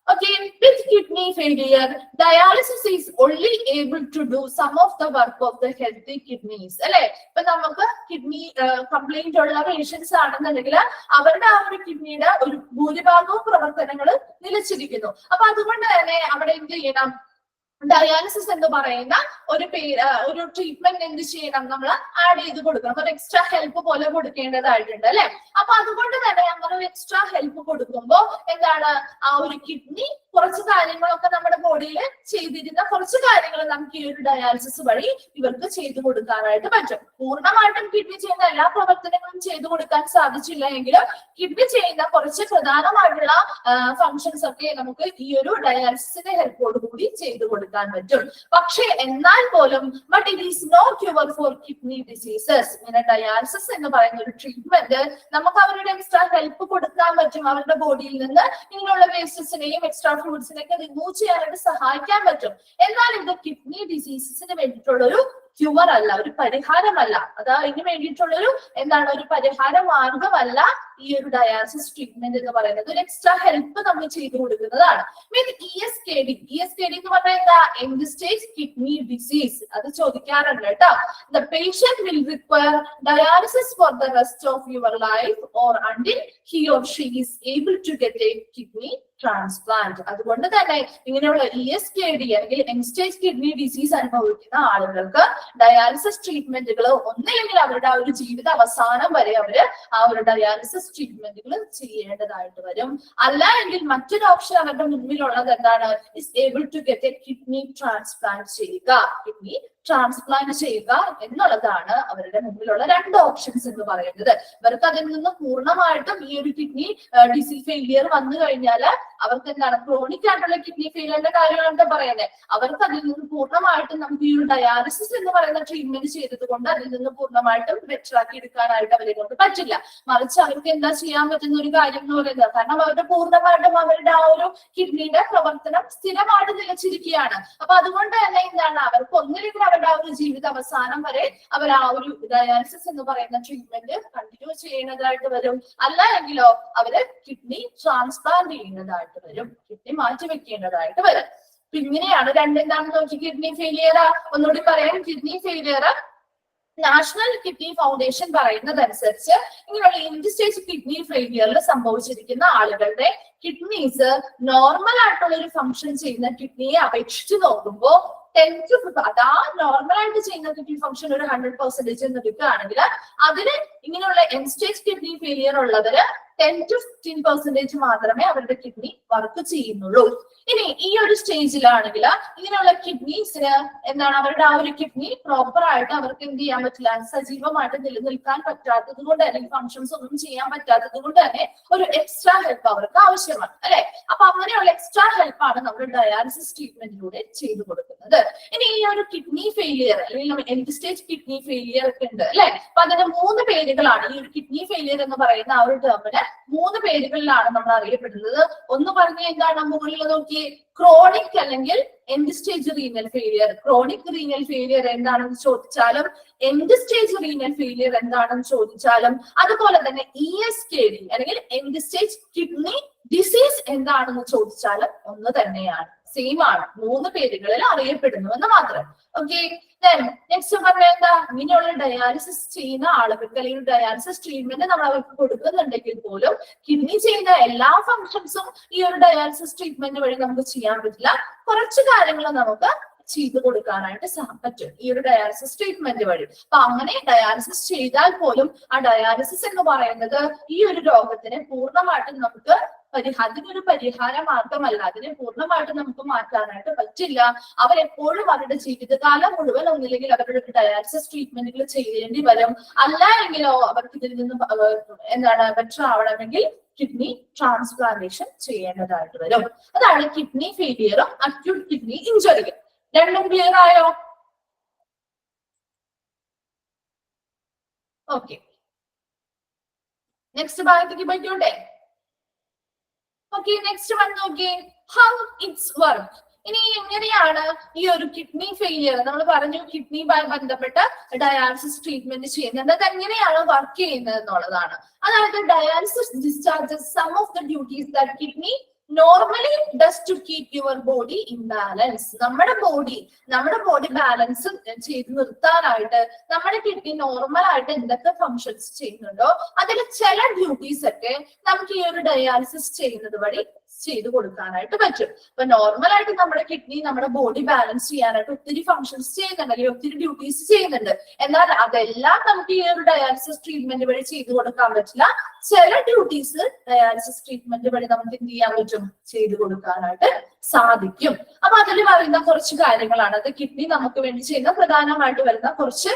Okay, with kidney failure, dialysis is only able to do some of the work of the healthy kidneys. അല്ലെ, ഇപ്പൊ നമുക്ക് കിഡ്നി കംപ്ലൈന്റ് ഉള്ള പേഷ്യൻസ് ആണെന്നുണ്ടെങ്കിൽ അവരുടെ ആ ഒരു കിഡ്നിയുടെ ഒരു ഭൂരിഭാഗവും പ്രവർത്തനങ്ങൾ നിലച്ചിരിക്കുന്നു. അപ്പൊ അതുകൊണ്ട് തന്നെ അവിടെ എന്ത് ചെയ്യണം? ഡയാലിസിസ് എന്ന് പറയുന്ന ഒരു ട്രീറ്റ്മെന്റ് എന്ത് ചെയ്യണം? നമ്മൾ ആഡ് ചെയ്ത് കൊടുക്കണം. ഒരു എക്സ്ട്രാ ഹെൽപ്പ് പോലെ കൊടുക്കേണ്ടതായിട്ടുണ്ട് അല്ലെ. അപ്പൊ അതുകൊണ്ട് തന്നെ അങ്ങനെ ഒരു എക്സ്ട്രാ ഹെൽപ്പ് കൊടുക്കുമ്പോൾ എന്താണ്? ആ ഒരു കിഡ്നി കുറച്ച് കാര്യങ്ങളൊക്കെ നമ്മുടെ ബോഡിയിൽ ചെയ്തിരുന്ന കുറച്ച് കാര്യങ്ങൾ നമുക്ക് ഈ ഒരു ഡയാലിസിസ് വഴി ഇവർക്ക് ചെയ്തു കൊടുക്കാനായിട്ട് പറ്റും. പൂർണ്ണമായിട്ടും കിഡ്നി ചെയ്യുന്ന എല്ലാ പ്രവർത്തനങ്ങളും ചെയ്തു കൊടുക്കാൻ സാധിച്ചില്ല എങ്കിലും കിഡ്നി ചെയ്യുന്ന കുറച്ച് പ്രധാനമായിട്ടുള്ള ഫങ്ഷൻസ് ഒക്കെ നമുക്ക് ഈ ഒരു ഡയാലിസിസിന്റെ ഹെൽപ്പോട് കൂടി ചെയ്തു കൊടുക്കാൻ പറ്റും. പക്ഷേ എന്നാൽ പോലും but it is no cure for kidney diseases. ഇങ്ങനെ ഡയാലിസിസ് എന്ന് പറയുന്ന ഒരു ട്രീറ്റ്മെന്റ് നമുക്ക് അവരുടെ എക്സ്ട്രാ ഹെൽപ്പ് കൊടുക്കാൻ പറ്റും. അവരുടെ ബോഡിയിൽ നിന്ന് ഇങ്ങനെയുള്ള വേസ്റ്റസിനെയും എക്സ്ട്രാ ഫ്ലൂയിഡ്സിനെയൊക്കെ റിമൂവ് ചെയ്യാനായിട്ട് സഹായിക്കാൻ പറ്റും. എന്നാൽ ഇത് കിഡ്നി ഡിസീസസിന് വേണ്ടിയിട്ടുള്ള ഒരു ക്യൂർ അല്ല, ഒരു പരിഹാരമല്ല. അതിന് വേണ്ടിയിട്ടുള്ളൊരു ഒരു പരിഹാര മാർഗമല്ല ഈ ഒരു ഡയാലിസിസ് ട്രീറ്റ്മെന്റ് എന്ന് പറയുന്നത്. ഒരു എക്സ്ട്രാ ഹെൽപ്പ് നമ്മൾ ചെയ്തു കൊടുക്കുന്നതാണ്. വിത്ത് ESKD എന്ന് പറഞ്ഞാൽ എന്താ? End stage kidney disease. അത് ചോദിക്കാറുണ്ട് കേട്ടോ. The patient will require dialysis for the rest of your life or until he or she is able to get a kidney transplant. അതുകൊണ്ട് തന്നെ ഇങ്ങനെയുള്ള ESKD അല്ലെങ്കിൽ എൻഡ് സ്റ്റേജ് കിഡ്നി ഡിസീസ് അനുഭവിക്കുന്ന ആളുകൾക്ക് dialysis ട്രീറ്റ്മെന്റുകൾ ഒന്നില്ലെങ്കിൽ അവരുടെ ആ ഒരു ജീവിത അവസാനം വരെ അവര് ആ ഒരു ഡയാലിസിസ് ട്രീറ്റ്മെന്റുകൾ ചെയ്യേണ്ടതായിട്ട് വരും. അല്ല എങ്കിൽ മറ്റൊരു ഓപ്ഷൻ അവരുടെ മുന്നിലുള്ളത് എന്താണ്? Is able to get a kidney transplant ചെയ്യുക. കിഡ്നി ട്രാൻസ്പ്ലാന്റ് ചെയ്യുക എന്നുള്ളതാണ് അവരുടെ മുമ്പിലുള്ള 2 ഓപ്ഷൻസ് എന്ന് പറയുന്നത്. ഇവർക്ക് അതിൽ നിന്ന് പൂർണ്ണമായിട്ടും ഈ ഒരു കിഡ്നി ഡിസീസ് ഫെയിലിയർ വന്നു കഴിഞ്ഞാൽ അവർക്ക് എന്താണ്? ക്രോണിക് ആയിട്ടുള്ള കിഡ്നി ഫെയിലിയറിന്റെ കാര്യമാണ് എന്താ പറയുന്നത്. അവർക്ക് അതിൽ നിന്ന് പൂർണ്ണമായിട്ടും നമുക്ക് ഈ ഒരു ഡയാലിസിസ് എന്ന് പറയുന്ന ട്രീറ്റ്മെന്റ് ചെയ്തത് കൊണ്ട് അതിൽ നിന്ന് പൂർണ്ണമായിട്ടും ബെറ്റർ ആക്കി എടുക്കാനായിട്ട് അവരെ കൊണ്ട് പറ്റില്ല. മറിച്ച് അവർക്ക് എന്താ ചെയ്യാൻ പറ്റുന്ന ഒരു കാര്യം എന്ന് പറയുന്നത്, കാരണം അവരുടെ പൂർണ്ണമായിട്ടും അവരുടെ ആ ഒരു കിഡ്നിയുടെ പ്രവർത്തനം സ്ഥിരമായിട്ട് നിലച്ചിരിക്കുകയാണ്. അപ്പൊ അതുകൊണ്ട് തന്നെ എന്താണ്? അവർക്ക് ഒന്നില്ലെങ്കിൽ അവരുടെ ആ ഒരു ജീവിത അവസാനം വരെ അവർ ആ ഒരു ഡയാലിസിസ് എന്ന് പറയുന്ന ട്രീറ്റ്മെന്റ് കണ്ടിന്യൂ ചെയ്യുന്നതായിട്ട് വരും. അല്ല എങ്കിലോ അവര് കിഡ്നി ട്രാൻസ്പ്ലാന്റ് ചെയ്യുന്നതായിട്ട് വരും, കിഡ്നി മാറ്റിവെക്കേണ്ടതായിട്ട് വരും. ഇങ്ങനെയാണ് രണ്ടെന്താണെന്ന് നോക്കി. കിഡ്നി ഫെയിലിയർ ഒന്നുകൂടി പറയാം. Kidney failure national kidney foundation പറയുന്നതനുസരിച്ച് ഇങ്ങനെയുള്ള എൻഡ് സ്റ്റേജ് കിഡ്നി ഫെയിലിയറിൽ സംഭവിച്ചിരിക്കുന്ന ആളുകളുടെ കിഡ്നീസ് നോർമൽ ആയിട്ടുള്ള ഒരു ഫംഗ്ഷൻ ചെയ്യുന്ന കിഡ്നിയെ അപേക്ഷിച്ച് നോക്കുമ്പോൾ 10 to 15 അതാ നോർമൽ ആയിട്ട് ചെയ്യുന്ന കിഡ്നി ഫംഗ്ഷൻ ഒരു 100% എന്ന് എടുക്കുകയാണെങ്കിൽ അതിന് ഇങ്ങനെയുള്ള എൻഡ് സ്റ്റേജ് കിഡ്നി ഫെയിലിയർ ഉള്ളവര് 10-15% മാത്രമേ അവരുടെ കിഡ്നി വർക്ക് ചെയ്യുന്നുള്ളൂ. ഇനി ഈ ഒരു സ്റ്റേജിലാണെങ്കിൽ ഇങ്ങനെയുള്ള കിഡ്നീസിന് എന്താണ് അവരുടെ ആ ഒരു കിഡ്നി പ്രോപ്പർ ആയിട്ട് അവർക്ക് എന്ത് ചെയ്യാൻ പറ്റില്ല, സജീവമായിട്ട് നിലനിൽക്കാൻ പറ്റാത്തത് കൊണ്ട് തന്നെ ഫങ്ഷൻസ് ഒന്നും ചെയ്യാൻ പറ്റാത്തത് കൊണ്ട് തന്നെ ഒരു എക്സ്ട്രാ ഹെൽപ്പ് അവർക്ക് ആവശ്യമാണ് അല്ലെ. അപ്പൊ അങ്ങനെയുള്ള എക്സ്ട്രാ ഹെൽപ്പാണ് നമ്മൾ ഡയാലിസിസ് ട്രീറ്റ്മെന്റിലൂടെ ചെയ്തു കൊടുക്കുന്നത്. ഇനി ഈ ഒരു കിഡ്നി ഫെയിലിയർ അല്ലെങ്കിൽ എൻഡ് സ്റ്റേജ് കിഡ്നി ഫെയിലിയർ ഒക്കെ ഉണ്ട് അല്ലെ. അപ്പൊ അതിന് 3 പേരുകളാണ്. ഈ ഒരു കിഡ്നി ഫെയിലിയർ എന്ന് പറയുന്ന ആ ഒരു ടേമിന് 3 പേരുകളിലാണ് നമ്മൾ അറിയപ്പെടുന്നത്. ഒന്ന് പറഞ്ഞ എന്താണ്, മുകളിൽ നോക്കി ക്രോണിക് അല്ലെങ്കിൽ end stage renal failure. Chronic renal failure എന്താണെന്ന് ചോദിച്ചാലും എൻഡ് സ്റ്റേജ് റീനൽ ഫെയിലിയർ എന്താണെന്ന് ചോദിച്ചാലും അതുപോലെ തന്നെ ESKD അല്ലെങ്കിൽ എൻഡ് സ്റ്റേജ് കിഡ്നി ഡിസീസ് എന്താണെന്ന് ചോദിച്ചാലും ഒന്ന് തന്നെയാണ്, സെയിം ആണ്. 3 പേരുകളിൽ അറിയപ്പെടുന്നു എന്ന് മാത്രം. ഓക്കെ, നെക്സ്റ്റ് പറഞ്ഞ എന്താ, ഇങ്ങനെയുള്ള ഡയാലിസിസ് ചെയ്യുന്ന ആളുകൾക്ക് അല്ലെങ്കിൽ ഡയാലിസിസ് ട്രീറ്റ്മെന്റ് നമ്മൾ അവർക്ക് കൊടുക്കുന്നുണ്ടെങ്കിൽ പോലും കിഡ്നി ചെയ്യുന്ന എല്ലാ ഫങ്ഷൻസും ഈ ഒരു ഡയാലിസിസ് ട്രീറ്റ്മെന്റ് വഴി നമുക്ക് ചെയ്യാൻ പറ്റില്ല. കുറച്ച് കാര്യങ്ങൾ നമുക്ക് ചെയ്തു കൊടുക്കാനായിട്ട് പറ്റും ഈ ഒരു ഡയാലിസിസ് ട്രീറ്റ്മെന്റ് വഴി. അപ്പൊ അങ്ങനെ ഡയാലിസിസ് ചെയ്താൽ പോലും ആ ഡയാലിസിസ് എന്ന് പറയുന്നത് ഈ ഒരു രോഗത്തിനെ പൂർണ്ണമായിട്ടും നമുക്ക് അതിനൊരു പരിഹാര മാർഗമല്ല, അതിനെ പൂർണ്ണമായിട്ട് നമുക്ക് മാറ്റാനായിട്ട് പറ്റില്ല. അവരെപ്പോഴും അവരുടെ ജീവിതകാലം മുഴുവൻ ഒന്നില്ലെങ്കിൽ അവരുടെ ഡയാലിസിസ് ട്രീറ്റ്മെന്റുകൾ ചെയ്യേണ്ടി വരും. അല്ല എങ്കിലോ അവർക്ക് ഇതിൽ നിന്ന് എന്താണ് ബെറ്റർ ആവണമെങ്കിൽ കിഡ്നി ട്രാൻസ്പ്ലാന്റേഷൻ ചെയ്യേണ്ടതായിട്ട് വരും. അതാണ് കിഡ്നി ഫെയിലിയറും അക്യൂട്ട് കിഡ്നി ഇഞ്ചുറിയും. രണ്ടും ക്ലിയർ ആയോ? ഓക്കെ, നെക്സ്റ്റ് ഭാഗത്തേക്ക് പോയിക്കോട്ടെ. ഓക്കെ, നെക്സ്റ്റ് വൺ നോക്കിയേ, ഹൗ ഇറ്റ്സ് വർക്ക്. ഇനി എങ്ങനെയാണ് ഈ ഒരു കിഡ്നി ഫെയിലിയർ, നമ്മൾ പറഞ്ഞു കിഡ്നിയുമായി ബന്ധപ്പെട്ട ഡയാലിസിസ് ട്രീറ്റ്മെന്റ് ചെയ്യുന്നത്, അത് എങ്ങനെയാണ് വർക്ക് ചെയ്യുന്നത് എന്നുള്ളതാണ്. അതായത് dialysis discharges some of the duties that kidney normally does to keep your body in balance. നമ്മുടെ ബോഡി ബാലൻസ് ചെയ്ത് നിർത്താനായിട്ട് നമ്മുടെ കിഡ്നി നോർമൽ ആയിട്ട് എന്തൊക്കെ ഫങ്ഷൻസ് ചെയ്യുന്നുണ്ടോ അതിൽ ചില ഡ്യൂട്ടീസ് ഒക്കെ നമുക്ക് ഈ ഒരു ഡയാലിസിസ് ചെയ്യുന്നത് വഴി ചെയ്തു കൊടുക്കാനായിട്ട് പറ്റും. അപ്പൊ നോർമൽ ആയിട്ട് നമ്മുടെ കിഡ്നി നമ്മുടെ ബോഡി ബാലൻസ് ചെയ്യാനായിട്ട് ഒത്തിരി ഫങ്ഷൻസ് ചെയ്യുന്നുണ്ട് അല്ലെങ്കിൽ ഒത്തിരി ഡ്യൂട്ടീസ് ചെയ്യുന്നുണ്ട്. എന്നാൽ അതെല്ലാം നമുക്ക് ഈ ഒരു ഡയാലിസിസ് ട്രീറ്റ്മെന്റ് വഴി ചെയ്തു കൊടുക്കാൻ പറ്റില്ല. ചില ഡ്യൂട്ടീസ് ഡയാലിസിസ് ട്രീറ്റ്മെന്റ് വഴി നമുക്ക് എന്ത് ചെയ്യാൻ പറ്റും, ചെയ്തു കൊടുക്കാനായിട്ട് സാധിക്കും. അപ്പൊ അതിൽ പറയുന്ന കുറച്ച് കാര്യങ്ങളാണ്. അത് കിഡ്നി നമുക്ക് വേണ്ടി ചെയ്യുന്ന പ്രധാനമായിട്ട് വരുന്ന കുറച്ച്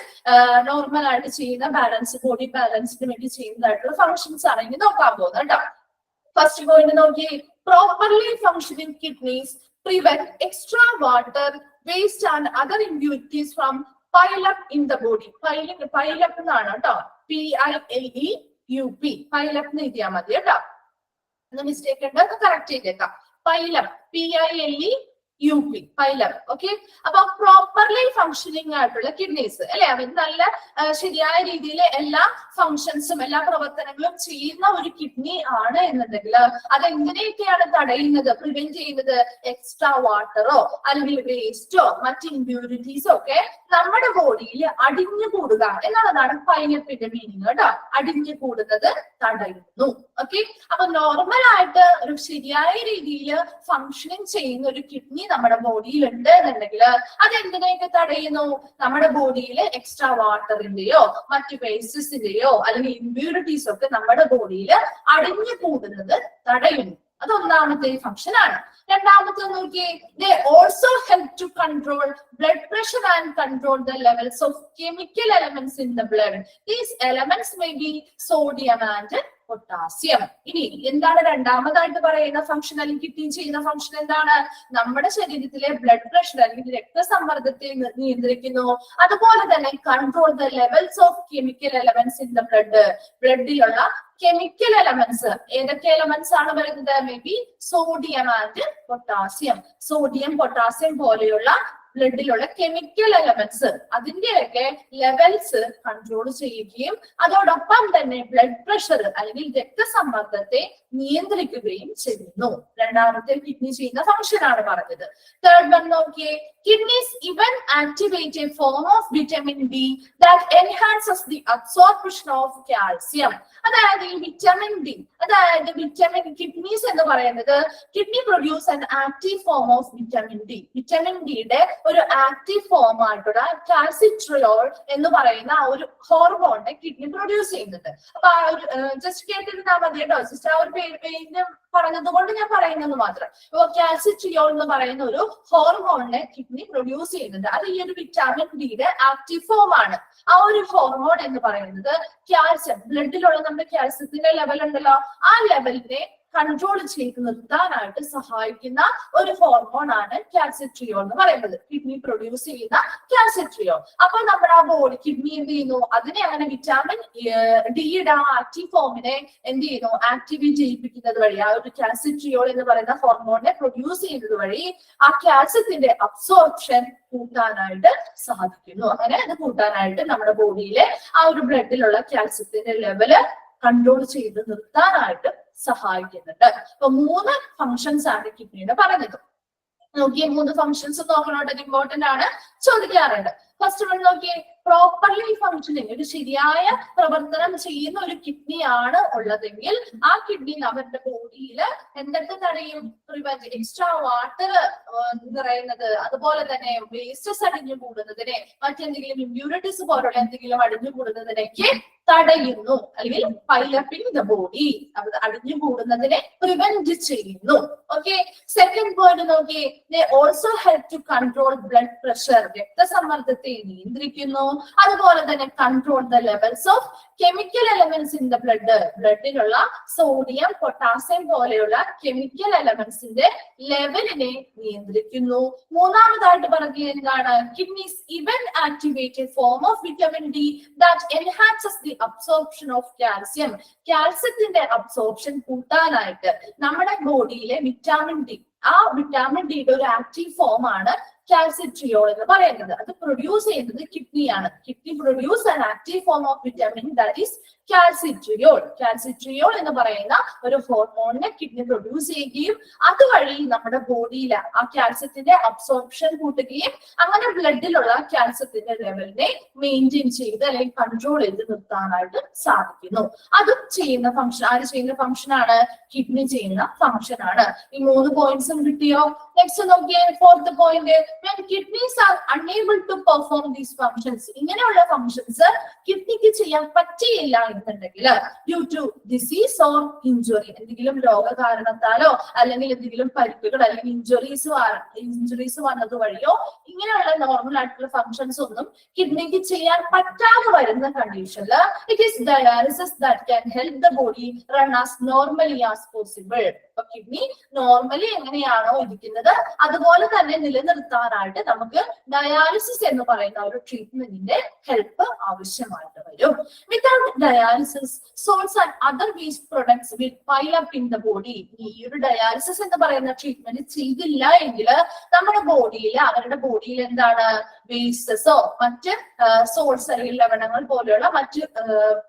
നോർമൽ ആയിട്ട് ചെയ്യുന്ന ബാലൻസ്, ബോഡി ബാലൻസിന് വേണ്ടി ചെയ്യുന്നതായിട്ടുള്ള ഫങ്ഷൻസ് ആണ് ഇനി നോക്കാൻ പോകുന്നത് കേട്ടോ. ഫസ്റ്റ് പോയിന്റ് നോക്കി, properly functioning kidneys prevent extra water, waste and other impurities from pile up in the body. Pile up എന്നാണ് കേട്ടോ, PILEUP, pile up എന്ന് എഴുതിയാൽ മതി കേട്ടോ. മിസ്റ്റേക്ക് ഉണ്ട്, അത് കറക്റ്റ് ചെയ്തേക്കാം. pile up, PILEUP, pile up. Okay, അപ്പൊ പ്രോപ്പർലി ഫങ്ഷനിങ് ആയിട്ടുള്ള കിഡ്നീസ് അല്ലെ, അവർ നല്ല ശരിയായ രീതിയിൽ എല്ലാ ഫങ്ഷൻസും എല്ലാ പ്രവർത്തനങ്ങളും ചെയ്യുന്ന ഒരു കിഡ്നി ആണ് എന്നുണ്ടെങ്കിൽ അതെങ്ങനെയൊക്കെയാണ് തടയുന്നത്, പ്രിവെന്റ് ചെയ്യുന്നത്, എക്സ്ട്രാ വാട്ടറോ അല്ലെങ്കിൽ വേസ്റ്റോ മറ്റ് ഇമ്പ്യൂരിറ്റീസോ ഒക്കെ നമ്മുടെ ബോഡിയിൽ അടിഞ്ഞു കൂടുക എന്നുള്ളതാണ് പൈലപ്പിന്റെ മീനിങ് കേട്ടോ. അടിഞ്ഞു കൂടുന്നത് തടയുന്നു. ഓക്കെ, അപ്പൊ നോർമൽ ആയിട്ട് ഒരു ശരിയായ രീതിയിൽ ഫങ്ഷനിങ് ചെയ്യുന്ന ഒരു കിഡ്നി നമ്മുടെ ബോഡിയിൽ ഉണ്ട് എന്നുണ്ടെങ്കിൽ അതെന്തിനെയൊക്കെ തടയുന്നു, നമ്മുടെ ബോഡിയിൽ എക്സ്ട്രാ വാട്ടറിന്റെയോ മറ്റു വേസ്റ്റസിന്റെയോ അല്ലെങ്കിൽ ഇമ്പ്യൂരിറ്റീസ് ഒക്കെ നമ്മുടെ ബോഡിയിൽ അടിഞ്ഞു കൂടുന്നത് തടയുന്നു. അത് ഒന്നാമത്തെ ഫംഗ്ഷൻ ആണ്. രണ്ടാമത്തെ നോക്കിയേ, they also help to control blood pressure and control the levels of chemical elements in the blood. These elements may be sodium and potassium. ഇനി എന്താണ് രണ്ടാമതായിട്ട് പറയുന്ന ഫംഗ്ഷൻ അല്ലെങ്കിൽ കിഡ്നി ചെയ്യുന്ന ഫംഗ്ഷൻ എന്താണ്, നമ്മുടെ ശരീരത്തിലെ ബ്ലഡ് പ്രഷർ അല്ലെങ്കിൽ രക്തസമ്മർദ്ദത്തെ നിയന്ത്രിക്കുന്നു. അതുപോലെ തന്നെ control the levels of chemical elements in the blood. ബ്ലഡിലുള്ള കെമിക്കൽ എലമെന്റ്സ്, ഏതൊക്കെ എലമെന്റ്സ് ആണ് വരുന്നത്, may be sodium and potassium. Sodium potassium പോലെയുള്ള ബ്ലഡിലുള്ള കെമിക്കൽ എലമെന്റ്സ് അതിന്റെയൊക്കെ ലെവൽസ് കൺട്രോൾ ചെയ്യുകയും അതോടൊപ്പം തന്നെ ബ്ലഡ് പ്രഷർ അല്ലെങ്കിൽ രക്തസമ്മർദ്ദത്തെ നിയന്ത്രിക്കുകയും ചെയ്യുന്നു. രണ്ടാമത്തെ കിഡ്നി ചെയ്യുന്ന ഫംഗ്ഷൻ ആണ് പറഞ്ഞത്. തേർഡ് വൺ നോക്കിയേ, kidneys even activate A form of vitamin D that enhances the absorption of calcium. അതായത് ഈ വിറ്റമിൻ ഡി, അതായത് വിറ്റമിൻ കിഡ്നീസ് എന്ന് പറയുന്നത് kidney produce an active form of vitamin D. Vitamin ഡിയുടെ ഒരു ആക്റ്റീവ് ഫോം ആയിട്ടുള്ള calcitriol എന്ന് പറയുന്ന ആ ഒരു ഹോർമോണിനെ കിഡ്നി പ്രൊഡ്യൂസ് ചെയ്യുന്നുണ്ട്. അപ്പൊ ആ ഒരു ജസ്റ്റ് കേട്ടിരുന്നാൽ മതി കേട്ടോ, ജസ്റ്റ് ആ ഒരു പേര് പറഞ്ഞത് കൊണ്ട് ഞാൻ പറയുന്നത് മാത്രം. ഇപ്പൊ കാൽസിട്രിയോൾ എന്ന് പറയുന്ന ഒരു ഹോർമോണിനെ കിഡ്നി പ്രൊഡ്യൂസ് ചെയ്യുന്നുണ്ട്. അത് ഈ ഒരു വിറ്റാമിൻ ഡിയുടെ ആക്റ്റീവ് ഫോം ആണ്. ആ ഒരു ഹോർമോൺ എന്ന് പറയുന്നത് കാൽസ്യം, ബ്ലഡിലുള്ള നമ്മുടെ കാൽസ്യത്തിന്റെ ലെവൽ ഉണ്ടല്ലോ, ആ ലെവലിനെ കൺട്രോൾ ചെയ്ത് നിർത്താനായിട്ട് സഹായിക്കുന്ന ഒരു ഹോർമോൺ ആണ് കാൽസിട്രിയോൾ എന്ന് പറയുന്നത്, കിഡ്നി പ്രൊഡ്യൂസ് ചെയ്യുന്ന കാൽസിട്രിയോൾ. അപ്പൊ നമ്മുടെ ആ ബോഡി കിഡ്നി എന്ത് ചെയ്യുന്നു, അതിനെ അങ്ങനെ വിറ്റാമിൻ ഡിയുടെ ആ ആക്റ്റീവ് ഫോമിനെ എന്ത് ചെയ്യുന്നു, ആക്ടിവേറ്റ് ചെയ്യിപ്പിക്കുന്നത് വഴി, ആ ഒരു കാൽസിട്രിയോൾ എന്ന് പറയുന്ന ഹോർമോണിനെ പ്രൊഡ്യൂസ് ചെയ്യുന്നത് വഴി ആ കാൽസ്യത്തിന്റെ അബ്സോർപ്ഷൻ കൂട്ടാനായിട്ട് സാധിക്കുന്നു. അങ്ങനെ അത് കൂട്ടാനായിട്ട് നമ്മുടെ ബോഡിയിലെ ആ ഒരു ബ്ലഡിലുള്ള കാൽസ്യത്തിന്റെ ലെവല് കൺട്രോൾ ചെയ്ത് നിർത്താനായിട്ട് സഹായിക്കുന്നുണ്ട്. അപ്പൊ 3 ഫങ്ഷൻസ് ആണ് കിഡ്നിയുടെ പറഞ്ഞത്. നോക്കിയേ, 3 ഫങ്ഷൻസ് നോക്കണോട്ട് ഇമ്പോർട്ടന്റ് ആണ്, ചോദിക്കാറുണ്ട്. ഫസ്റ്റ് വൺ നോക്കിയേ, പ്രോപ്പർലി ഫങ്ഷനിങ്, ഒരു ശരിയായ പ്രവർത്തനം ചെയ്യുന്ന ഒരു കിഡ്നി ആണ് ഉള്ളതെങ്കിൽ ആ കിഡ്നി അവരുടെ ബോഡിയിൽ എന്തൊക്കെ തടയും, പ്രിവെന്റ് എക്സ്ട്രാ വാട്ടർ നിറയുന്നത്, അതുപോലെ തന്നെ വേസ്റ്റസ് അടിഞ്ഞു കൂടുന്നതിനെ, മറ്റെന്തെങ്കിലും ഇമ്പ്യൂരിറ്റീസ് പോലുള്ള എന്തെങ്കിലും അടിഞ്ഞു കൂടുന്നതിനൊക്കെ തടയുന്നു, അല്ലെങ്കിൽ പൈലപ്പിംഗ് ദ ബോഡി, അത് അടിഞ്ഞു കൂടുന്നതിനെ പ്രിവെന്റ് ചെയ്യുന്നു. ഓക്കെ, സെക്കൻഡ് പോയിന്റ് നോക്കിയേ, they also help to control blood pressure, രക്തസമ്മർദ്ദത്തെ നിയന്ത്രിക്കുന്നു. അതുപോലെ തന്നെ control the levels of chemical elements in the blood, ബ്ലഡിലുള്ള സോഡിയം, പൊട്ടാസ്യം പോലെയുള്ള കെമിക്കൽ എലമെന്റ്സിന്റെ ലെവലിനെ നിയന്ത്രിക്കുന്നു. മൂന്നാമതായിട്ട് പറഞ്ഞത് എന്താണ്, kidneys even activate form of vitamin D that enhances the absorption of calcium. കാൽസ്യത്തിന്റെ അബ്സോർപ്ഷൻ കൂട്ടാനായിട്ട് നമ്മുടെ ബോഡിയിലെ വിറ്റാമിൻ ഡി, ആ വിറ്റാമിൻ ഡിയുടെ ഒരു ആക്റ്റീവ് ഫോം ആണ് കാൽസിട്രിയോൾ എന്ന് പറയുന്നത്. അത് പ്രൊഡ്യൂസ് ചെയ്യുന്നത് കിഡ്നിയാണ്. Kidney produce an active form of vitamin that is calcitriol. Calcitriol എന്ന് പറയുന്ന ഒരു ഹോർമോണിനെ കിഡ്നി പ്രൊഡ്യൂസ് ചെയ്യുകയും അതുവഴി നമ്മുടെ ബോഡിയിൽ ആ കാൽസ്യത്തിന്റെ അബ്സോർപ്ഷൻ കൂട്ടുകയും അങ്ങനെ ബ്ലഡിലുള്ള കാൽസ്യത്തിന്റെ ലെവലിനെ മെയിൻറ്റെയിൻ ചെയ്ത് അല്ലെങ്കിൽ കൺട്രോൾ ചെയ്ത് നിർത്താനായിട്ട് സാധിക്കുന്നു. അതും ചെയ്യുന്ന ഫംഗ്ഷൻ, ആര് ചെയ്യുന്ന ഫംഗ്ഷൻ ആണ്, കിഡ്നി ചെയ്യുന്ന ഫംഗ്ഷൻ ആണ്. ഈ 3 പോയിന്റ്സും കിട്ടിയോ? നെക്സ്റ്റ് നോക്കിയേ, fourth point, when kidneys are unable to perform these functions, ഇങ്ങനെയുള്ള ഫംഗ്ഷൻസ് കിഡ്നിക്ക് ചെയ്യാൻ പറ്റിയില്ല എന്നുണ്ടെങ്കിൽ due to disease or injury, എന്തെങ്കിലും രോഗകാരണത്താലോ അല്ലെങ്കിൽ എന്തെങ്കിലും പരിക്കുകൾ അല്ലെങ്കിൽ ഇഞ്ചുറീസ് വന്നത് വഴിയോ ഇങ്ങനെയുള്ള നോർമൽ ആയിട്ടുള്ള ഫംഗ്ഷൻസ് ഒന്നും കിഡ്നിക്ക് ചെയ്യാൻ പറ്റാതെ വരുന്ന കണ്ടീഷനിൽ it is dialysis that can help the body run as normally as possible. അപ്പൊ കിഡ്നി നോർമലി എങ്ങനെയാണോ ഇരിക്കുന്നത് അതുപോലെ തന്നെ നിലനിർത്താനായിട്ട് നമുക്ക് ഡയാലിസിസ് എന്ന് പറയുന്ന ഒരു ട്രീറ്റ്മെന്റിന്റെ ഹെൽപ്പ് ആവശ്യമായിട്ട് വരും. Without dialysis salts and other waste products will pile up in the body. ഈ ഒരു ഡയാലിസിസ് എന്ന് പറയുന്ന ട്രീറ്റ്മെന്റ് ചെയ്തില്ല എങ്കിൽ നമ്മുടെ ബോഡിയിൽ, അവരുടെ ബോഡിയിൽ എന്താണ്, വേസ്റ്റസോ മറ്റ് സോൾട്സ് അല്ലെങ്കിൽ ലവണങ്ങൾ പോലെയുള്ള മറ്റ്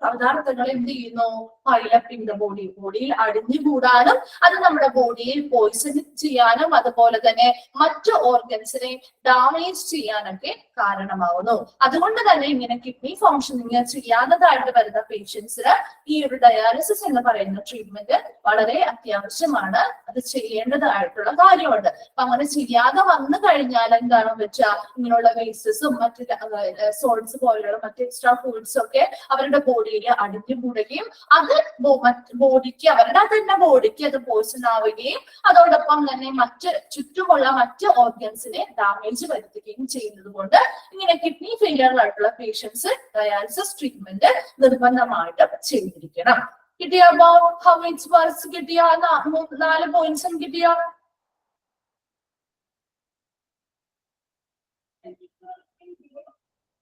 പദാർത്ഥങ്ങൾ എന്ത് ചെയ്യുന്നു, pile up in the body, ബോഡിയിൽ അടിഞ്ഞുകൂടാനും അത് നമ്മുടെ ബോഡിയിൽ പോയിസൺ ചെയ്യാനും അതുപോലെ തന്നെ മറ്റു ഓർഗൻസിനെ ഡാമേജ് ചെയ്യാനൊക്കെ കാരണമാവുന്നു. അതുകൊണ്ട് തന്നെ ഇങ്ങനെ കിഡ്നി ഫംഗ്ഷനിങ് ചെയ്യാത്തതായിട്ട് വരുന്ന പേഷ്യൻസിന് ഈ ഒരു ഡയാലിസിസ് എന്ന് പറയുന്ന ട്രീറ്റ്മെന്റ് വളരെ അത്യാവശ്യമാണ്. അത് ചെയ്യേണ്ടതായിട്ടുള്ള കാര്യമുണ്ട്. അപ്പൊ അങ്ങനെ ചെയ്യാതെ വന്നു കഴിഞ്ഞാൽ എന്താണെന്ന് വെച്ചാൽ ഇങ്ങനെയുള്ള വേസ്റ്റസും മറ്റ് സോൾട്സ് പോലെയുള്ള മറ്റ് എക്സ്ട്രാ ഫുഡ്സ് ഒക്കെ അവരുടെ ബോഡിയിൽ അടിഞ്ഞുകൂടുകയും അത് ബോഡിക്ക്, അവരുടെ തന്നെ ബോഡിക്ക് അത് പോയിസൺ ആവുകയും അതോടൊപ്പം തന്നെ മറ്റ് ചുറ്റുമുള്ള മറ്റ് ഓർഗൻസിനെ ഡാമേജ് വരുത്തുകയും ചെയ്യുന്നത് കൊണ്ട് ഇങ്ങനെ കിഡ്നി ഫെയിലിയർ ആയിട്ടുള്ള പേഷ്യൻസ് ഡയാലിസിസ് ട്രീറ്റ്മെന്റ് നിർബന്ധമായിട്ട് ചെയ്തിരിക്കണം. കിട്ടിയോ? ഹൗ ഇറ്റ്സ് വർക്ക്സ് കിട്ടിയോ? 4 പോയിന്റ്സും കിട്ടിയോ?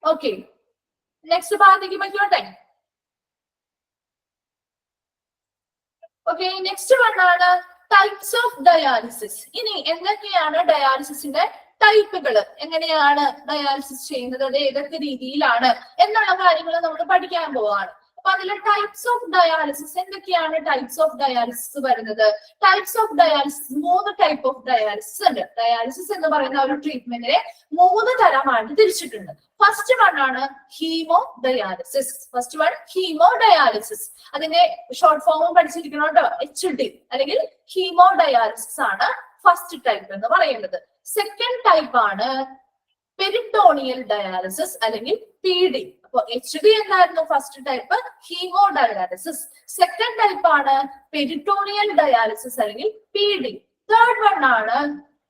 ഓക്കെ, നെക്സ്റ്റ് ഭാഗത്തേക്ക് പറ്റോട്ടെ. ഓക്കെ, നെക്സ്റ്റ് വണ്ണാണ് ടൈപ്സ് ഓഫ് ഡയാലിസിസ്. ഇനി എന്തൊക്കെയാണ് ഡയാലിസിസിന്റെ ടൈപ്പുകൾ, എങ്ങനെയാണ് ഡയാലിസിസ് ചെയ്യുന്നത്, അത് ഏതൊക്കെ രീതിയിലാണ് എന്നുള്ള കാര്യങ്ങൾ നമ്മൾ പഠിക്കാൻ പോവാണ്. അപ്പൊ അതിലെ ടൈപ്സ് ഓഫ് ഡയാലിസിസ് എന്തൊക്കെയാണ്? ടൈപ്സ് ഓഫ് ഡയാലിസിസ് വരുന്നത്, types of dialysis 3 type of dialysis ഉണ്ട്. ഡയാലിസിസ് എന്ന് പറയുന്ന ഒരു ട്രീറ്റ്മെന്റിനെ 3 തരമായിട്ട് തിരിച്ചിട്ടുണ്ട്. ഫസ്റ്റ് വൺ ആണ് haemo dialysis. First one haemo dialysis. അതിന്റെ ഷോർട്ട് ഫോമും പഠിച്ചിരിക്കണം കേട്ടോ, HD അല്ലെങ്കിൽ ഹീമോ ഡയാലിസിസ് ആണ് ഫസ്റ്റ് ടൈപ്പ് എന്ന് പറയുന്നത്. സെക്കൻഡ് ടൈപ്പ് ആണ് പെരിറ്റോണിയൽ ഡയാലിസിസ് അല്ലെങ്കിൽ PD. അപ്പൊ HD എന്നായിരുന്നു first type, haemo dialysis. Second type ആണ് പെരിറ്റോണിയൽ ഡയാലിസിസ് അല്ലെങ്കിൽ PD. തേർഡ് വൺ ആണ്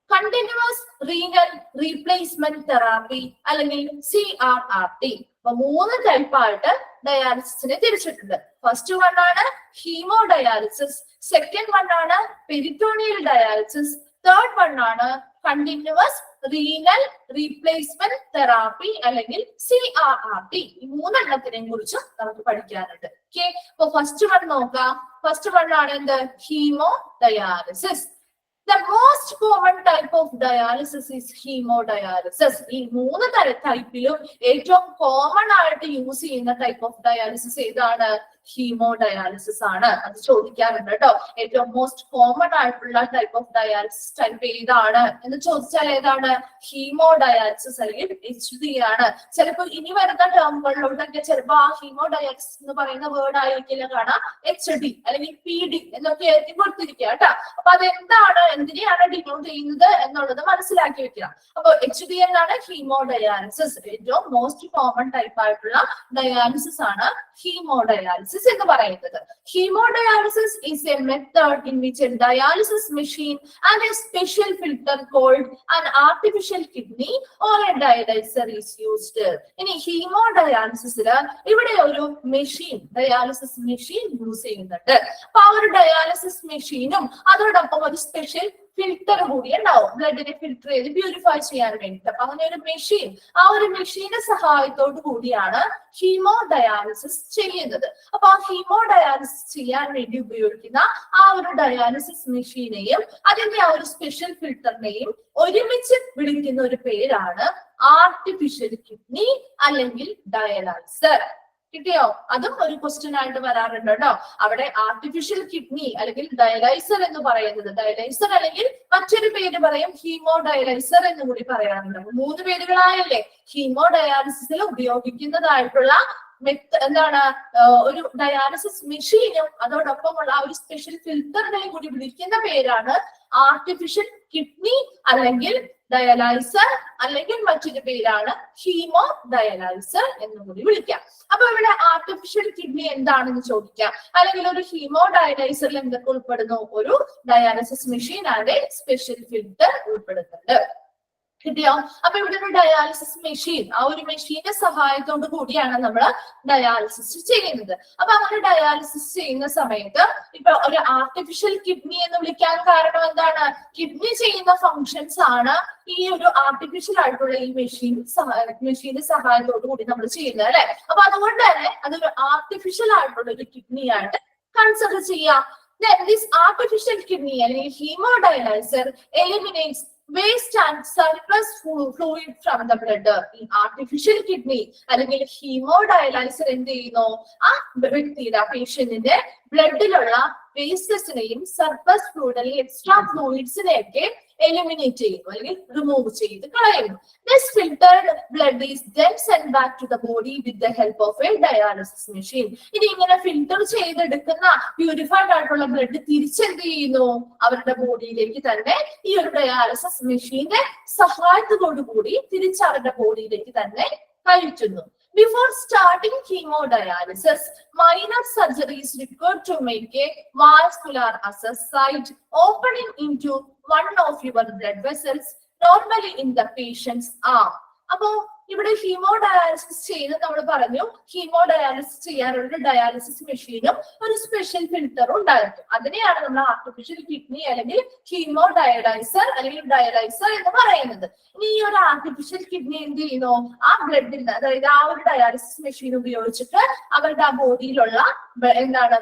കണ്ടിന്യൂസ് റീനൽ റീപ്ലേസ്മെന്റ് തെറാപ്പി അല്ലെങ്കിൽ CRRT. അപ്പൊ 3 ടൈപ്പായിട്ട് ഡയാലിസിസിനെ തിരിച്ചിട്ടുണ്ട്. ഫസ്റ്റ് വൺ ആണ് ഹീമോ ഡയാലിസിസ്, സെക്കൻഡ് വൺ ആണ് പെരിറ്റോണിയൽ ഡയാലിസിസ്, തേർഡ് വൺ ആണ് കണ്ടിന്യൂസ് റീനൽ റീപ്ലേസ്മെന്റ് തെറാപ്പി അല്ലെങ്കിൽ CRRT. ഈ 3 എണ്ണത്തിനെയും കുറിച്ച് നമുക്ക് പഠിക്കാനുണ്ട്. ഓക്കെ, അപ്പൊ ഫസ്റ്റ് വൺ നോക്കാം. ഫസ്റ്റ് വൺ ആണ് എന്ത്? Haemo dialysis. The most common type of dialysis is hemodialysis. ഈ 3 ടൈപ്പിലും ഏറ്റവും കോമൺ ആയിട്ട് യൂസ് ചെയ്യുന്ന ടൈപ്പ് ഓഫ് ഡയാലിസിസ് ഏതാണ്? ഹീമോഡയാലിസിസ് ആണ്. അത് ചോദിക്കാറുണ്ട് കേട്ടോ. ഏറ്റവും മോസ്റ്റ് കോമൺ ആയിട്ടുള്ള ടൈപ്പ് ഓഫ് ഡയാലിസിസ് ടൈപ്പ് ഏതാണ് എന്ന് ചോദിച്ചാൽ ഏതാണ്? ഹീമോഡയാലിസിസ് അല്ലെങ്കിൽ HD ആണ്. ചിലപ്പോൾ ഇനി വരുന്ന ടേമുകളിലോട്ടൊക്കെ ചിലപ്പോൾ ആ ഹീമോഡയാലിസിസ് എന്ന് പറയുന്ന വേർഡ് ആയിരിക്കില്ല കാണാം, HD അല്ലെങ്കിൽ PD എന്നൊക്കെ എഴുതി കൊടുത്തിരിക്കുക കേട്ടോ. അപ്പൊ അതെന്താണ്, എന്തിനെയാണ് ഡിനോട്ട് ചെയ്യുന്നത് എന്നുള്ളത് മനസ്സിലാക്കി വെക്കുക. അപ്പൊ HD എന്നാണ് ഹീമോഡയാലിസിസ്. ഏറ്റവും മോസ്റ്റ് കോമൺ ടൈപ്പ് ആയിട്ടുള്ള ഡയാലിസിസ് ആണ് ഹീമോഡയാലിസിസ് എന്ന് പറയുന്നത്. Hemodialysis is a method in which a dialysis machine and a special filter called an artificial kidney or a dialyzer is used. ഇനി ഹീമോഡയാലിസിസില് ഇവിടെ ഒരു മെഷീൻ, ഡയാലിസിസ് മെഷീൻ യൂസ് ചെയ്യുന്നുണ്ട്. അപ്പൊ ആ ഒരു ഡയാലിസിസ് മെഷീനും അതോടൊപ്പം ഒരു സ്പെഷ്യൽ ഫിൽറ്റർ കൂടി ഉണ്ടാവും, ബ്ലഡിനെ ഫിൽറ്റർ ചെയ്ത് പ്യൂരിഫൈ ചെയ്യാൻ വേണ്ടിട്ട്. അപ്പൊ അങ്ങനെ ഒരു മെഷീൻ, ആ ഒരു മെഷീന്റെ സഹായത്തോടു കൂടിയാണ് ഹീമോ ഡയാലിസിസ് ചെയ്യുന്നത്. അപ്പൊ ആ ഹീമോ ഡയാലിസിസ് ചെയ്യാൻ വേണ്ടി ഉപയോഗിക്കുന്ന ആ ഒരു ഡയാലിസിസ് മെഷീനെയും അതിന്റെ ആ ഒരു സ്പെഷ്യൽ ഫിൽറ്ററിനെയും ഒരുമിച്ച് വിളിക്കുന്ന ഒരു പേരാണ് ആർട്ടിഫിഷ്യൽ കിഡ്നി അല്ലെങ്കിൽ ഡയാലൈസർ. കിട്ടിയോ? അതും ഒരു ക്വസ്റ്റ്യൻ ആയിട്ട് വരാറുണ്ട് കേട്ടോ. അവിടെ ആർട്ടിഫിഷ്യൽ കിഡ്നി അല്ലെങ്കിൽ ഡയലൈസർ എന്ന് പറയുന്നത്, ഡയലൈസർ അല്ലെങ്കിൽ മറ്റൊരു പേര് പറയും ഹീമോ ഡയലൈസർ എന്ന് കൂടി പറയാറുണ്ട്. 3 പേരുകളായല്ലേ ഹീമോ ഡയാലിസിസിൽ ഉപയോഗിക്കുന്നതായിട്ടുള്ള എന്താണ് ഒരു ഡയാലിസിസ് മെഷീനും അതോടൊപ്പമുള്ള ഒരു സ്പെഷ്യൽ ഫിൽറ്ററിനെയും കൂടി വിളിക്കുന്ന പേരാണ് ആർട്ടിഫിഷ്യൽ കിഡ്നി അല്ലെങ്കിൽ ഡയലൈസർ, അല്ലെങ്കിൽ മറ്റൊരു പേരാണ് ഹീമോ ഡയലൈസർ എന്ന് കൂടി വിളിക്കാം. അപ്പൊ ഇവിടെ ആർട്ടിഫിഷ്യൽ കിഡ്നി എന്താണെന്ന് ചോദിക്കാം, അല്ലെങ്കിൽ ഒരു ഹീമോ ഡയലൈസറിൽ എന്തൊക്കെ ഉൾപ്പെടുന്നു? ഒരു dialysis machine and special filter ഉൾപ്പെടുന്നുണ്ട്. കിട്ടിയോ? അപ്പൊ ഇവിടെ ഒരു ഡയാലിസിസ് മെഷീൻ, ആ ഒരു മെഷീന്റെ സഹായത്തോടു കൂടിയാണ് നമ്മൾ ഡയാലിസിസ് ചെയ്യുന്നത്. അപ്പൊ അങ്ങനെ ഡയാലിസിസ് ചെയ്യുന്ന സമയത്ത് ഇപ്പൊ ഒരു ആർട്ടിഫിഷ്യൽ കിഡ്നി എന്ന് വിളിക്കാൻ കാരണം എന്താണ്? കിഡ്നി ചെയ്യുന്ന ഫങ്ഷൻസ് ആണ് ഈ ഒരു ആർട്ടിഫിഷ്യൽ ആയിട്ടുള്ള ഈ മെഷീന്റെ സഹായത്തോടു കൂടി നമ്മൾ ചെയ്യുന്നത്, അല്ലെ? അപ്പൊ അതുകൊണ്ട് തന്നെ അതൊരു ആർട്ടിഫിഷ്യൽ ആയിട്ടുള്ള ഒരു കിഡ്നി ആയിട്ട് കൺസിഡർ ചെയ്യാം. Then this artificial kidney അല്ലെങ്കിൽ hemodialyzer eliminates waste and surplus fluid from the blood. ഈ ആർട്ടിഫിഷ്യൽ കിഡ്നി അല്ലെങ്കിൽ ഹീമോഡയലൈസർ എന്ത് ചെയ്യുന്നു? ആ വ്യക്തിയുടെ, ആ പേഷ്യന്റിന്റെ ബ്ലഡിലുള്ള വേസ്റ്റസിനെയും സർപ്ലസ് ഫ്ലൂയിഡ് അല്ലെങ്കിൽ എക്സ്ട്രാ ഫ്ലൂയിഡ്സിനെയൊക്കെ എലിമിനേറ്റ് ചെയ്യുന്നു അല്ലെങ്കിൽ റിമൂവ് ചെയ്ത് കളയുന്നു. This filtered blood is then sent back to the body with the help of a dialysis machine. ഇനി ഇങ്ങനെ ഫിൽറ്റർ ചെയ്തെടുക്കുന്ന പ്യൂരിഫൈഡ് ആയിട്ടുള്ള ബ്ലഡ് തിരിച്ചെന്ത് ചെയ്യുന്നു? അവരുടെ ബോഡിയിലേക്ക് തന്നെ ഈ ഒരു ഡയാലിസിസ് മെഷീന്റെ സഹായത്തോടു കൂടി തിരിച്ച് അവരുടെ ബോഡിയിലേക്ക് തന്നെ കയറ്റുന്നു. Before starting hemodialysis, minor surgery is required to make a vascular access site opening into one of your blood vessels, normally in the patient's arm. അപ്പോ ഇവിടെ ഹീമോഡയാലിസിസ് ചെയ്യുന്നത് നമ്മൾ പറഞ്ഞു, ഹീമോഡയാലിസിസ് ചെയ്യാനുള്ള ഡയാലിസിസ് മെഷീനും ഒരു സ്പെഷ്യൽ ഫിൽറ്ററും ഉണ്ടായിരിക്കും. അതിനെയാണ് നമ്മൾ ആർട്ടിഫിഷ്യൽ കിഡ്നി അല്ലെങ്കിൽ ഹീമോ ഡയലൈസർ അല്ലെങ്കിൽ ഡയലൈസർ എന്ന് പറയുന്നത്. ഇനി ഈ ഒരു ആർട്ടിഫിഷ്യൽ കിഡ്നി എന്ത് ചെയ്യുന്നു? ആ ബ്ലഡിൽ, അതായത് ആ ഒരു ഡയാലിസിസ് മെഷീൻ ഉപയോഗിച്ചിട്ട് അവരുടെ ആ ബോഡിയിലുള്ള എന്താണ്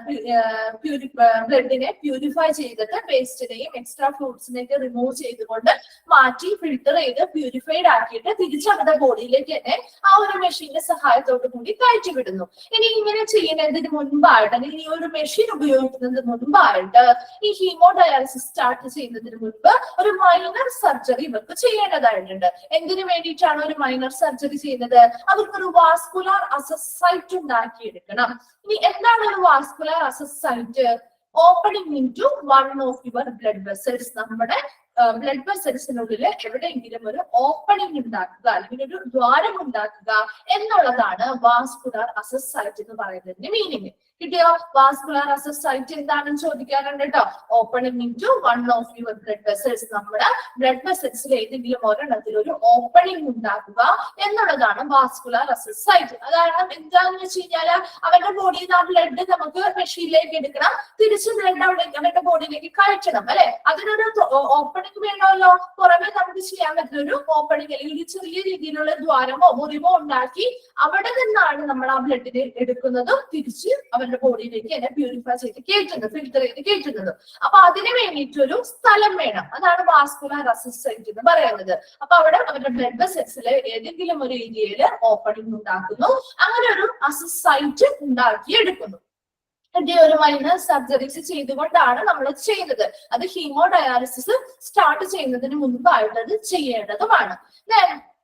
ബ്ലഡിനെ പ്യൂരിഫൈ ചെയ്തിട്ട് വേസ്റ്റിനെയും എക്സ്ട്രാ ഫ്ലൂയിഡ്സിനെയൊക്കെ റിമൂവ് ചെയ്തുകൊണ്ട് മാറ്റി ഫിൽറ്റർ ചെയ്ത് പ്യൂരിഫൈഡ് ആക്കിയിട്ട് തിരിച്ച് അവരുടെ ബോഡിയിൽ ബോഡിയിലേക്ക് തന്നെ ആ ഒരു മെഷീന്റെ സഹായത്തോടു കൂടി കയറ്റി വിടുന്നു. ഇനി ഇങ്ങനെ ചെയ്യുന്നതിന് മുൻപായിട്ട് അല്ലെങ്കിൽ ഈ ഒരു മെഷീൻ ഉപയോഗിക്കുന്നതിന് മുൻപായിട്ട് ഈ ഹീമോഡയാലിസിസ് സ്റ്റാർട്ട് ചെയ്യുന്നതിന് മുൻപ് ഒരു മൈനർ സർജറി ഇവർക്ക് ചെയ്യേണ്ടതായിട്ടുണ്ട്. എന്തിനു വേണ്ടിയിട്ടാണ് ഒരു മൈനർ സർജറി ചെയ്യുന്നത്? അവർക്കൊരു വാസ്കുലാർ അസസ് സൈറ്റ് ഉണ്ടാക്കിയെടുക്കണം. ഇനി എന്താണ് ഒരു vascular access site? Opening into one of your blood vessels. നമ്മുടെ ബ്ലഡ് വെസൽസിനുള്ളിൽ എവിടെയെങ്കിലും ഒരു ഓപ്പണിംഗ് ഉണ്ടാക്കുക അല്ലെങ്കിൽ ഒരു ദ്വാരം ഉണ്ടാക്കുക എന്നുള്ളതാണ് വാസ്കുലാർ അസസ് സൈറ്റ് എന്ന് പറയുന്നതിന്റെ മീനിങ്. കിട്ടിയോ? വാസ്കുലാർ അസസ് സൈറ്റ് എന്താണെന്ന് ചോദിക്കാറുണ്ട് കേട്ടോ. Opening into one of your blood vessels. നമ്മുടെ ബ്ലഡ് വെസൽസിൽ ഏതെങ്കിലും ഒരെണ്ണത്തിൽ ഒരു ഓപ്പണിംഗ് ഉണ്ടാക്കുക എന്നുള്ളതാണ് വാസ്കുലാർ അസസ് സൈറ്റ്. അതാണ് എന്താണെന്ന് വെച്ച് കഴിഞ്ഞാല് അവരുടെ ബോഡിയിൽ നിന്ന് ആ ബ്ലഡ് നമുക്ക് മെഷീനിലേക്ക് എടുക്കണം, തിരിച്ച് ബ്ലഡ് അവരുടെ ബോഡിയിലേക്ക് കയറ്റണം അല്ലെ. അതിനൊരു ഓപ്പണിംഗ് വേണമല്ലോ. പുറമെ നമുക്ക് ചെയ്യാൻ പറ്റുന്ന ഒരു ഓപ്പണിംഗ് അല്ലെങ്കിൽ ഒരു ചെറിയ രീതിയിലുള്ള ദ്വാരമോ മുറിവോ ഉണ്ടാക്കി അവിടെ നിന്നാണ് നമ്മൾ ആ ബ്ലഡിനെ എടുക്കുന്നതും തിരിച്ച് അവരുടെ ബോഡിയിലേക്ക് തന്നെ പ്യൂരിഫൈ ചെയ്ത് കയറ്റുന്നത്, ഫിൽറ്റർ ചെയ്ത് കയറ്റുന്നത്. അപ്പൊ അതിന് വേണ്ടിയിട്ടൊരു സ്ഥലം വേണം. അതാണ് വാസ്കുലാർ അസസ് സൈറ്റ് എന്ന് പറയുന്നത്. അപ്പൊ അവിടെ അവരുടെ ബ്ലഡ് വെസൽസിലെ ഏതെങ്കിലും ഒരു ഏരിയയിൽ ഓപ്പണിംഗ് ഉണ്ടാക്കുന്നു, അങ്ങനെ ഒരു അസസ് സൈറ്റ് ഉണ്ടാക്കിയെടുക്കുന്നു. ഒരു മൈനർ സർജറീസ് ചെയ്തുകൊണ്ടാണ് നമ്മൾ ചെയ്യുന്നത്. അത് ഹീമോഡയാലിസിസ് സ്റ്റാർട്ട് ചെയ്യുന്നതിന് മുൻപായിട്ട് അത് ചെയ്യേണ്ടതുമാണ്.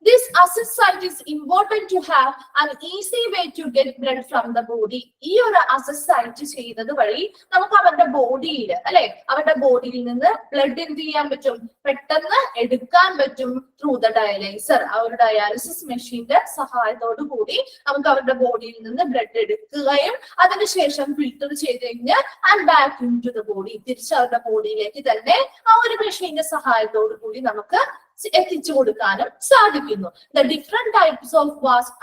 This assess site is important to have an easy way to get blood from the body. ഈ ഒരു അസസ് സൈറ്റ് ചെയ്യുന്നത് വഴി നമുക്ക് അവരുടെ ബോഡിയിൽ അല്ലെ, അവരുടെ ബോഡിയിൽ നിന്ന് ബ്ലഡ് എന്ത് ചെയ്യാൻ പറ്റും? പെട്ടെന്ന് എടുക്കാൻ പറ്റും ത്രൂ ദ ഡയാലൈസർ. ആ ഒരു ഡയാലിസിസ് മെഷീന്റെ സഹായത്തോടു കൂടി നമുക്ക് അവരുടെ ബോഡിയിൽ നിന്ന് ബ്ലഡ് എടുക്കുകയും അതിനുശേഷം ഫിൽറ്റർ ചെയ്ത് കഴിഞ്ഞ് and back into the body, തിരിച്ച് അവരുടെ ബോഡിയിലേക്ക് തന്നെ ആ ഒരു മെഷീന്റെ സഹായത്തോടു കൂടി നമുക്ക് എത്തിച്ചു കൊടുക്കാനും സാധിക്കുന്നു. The different types of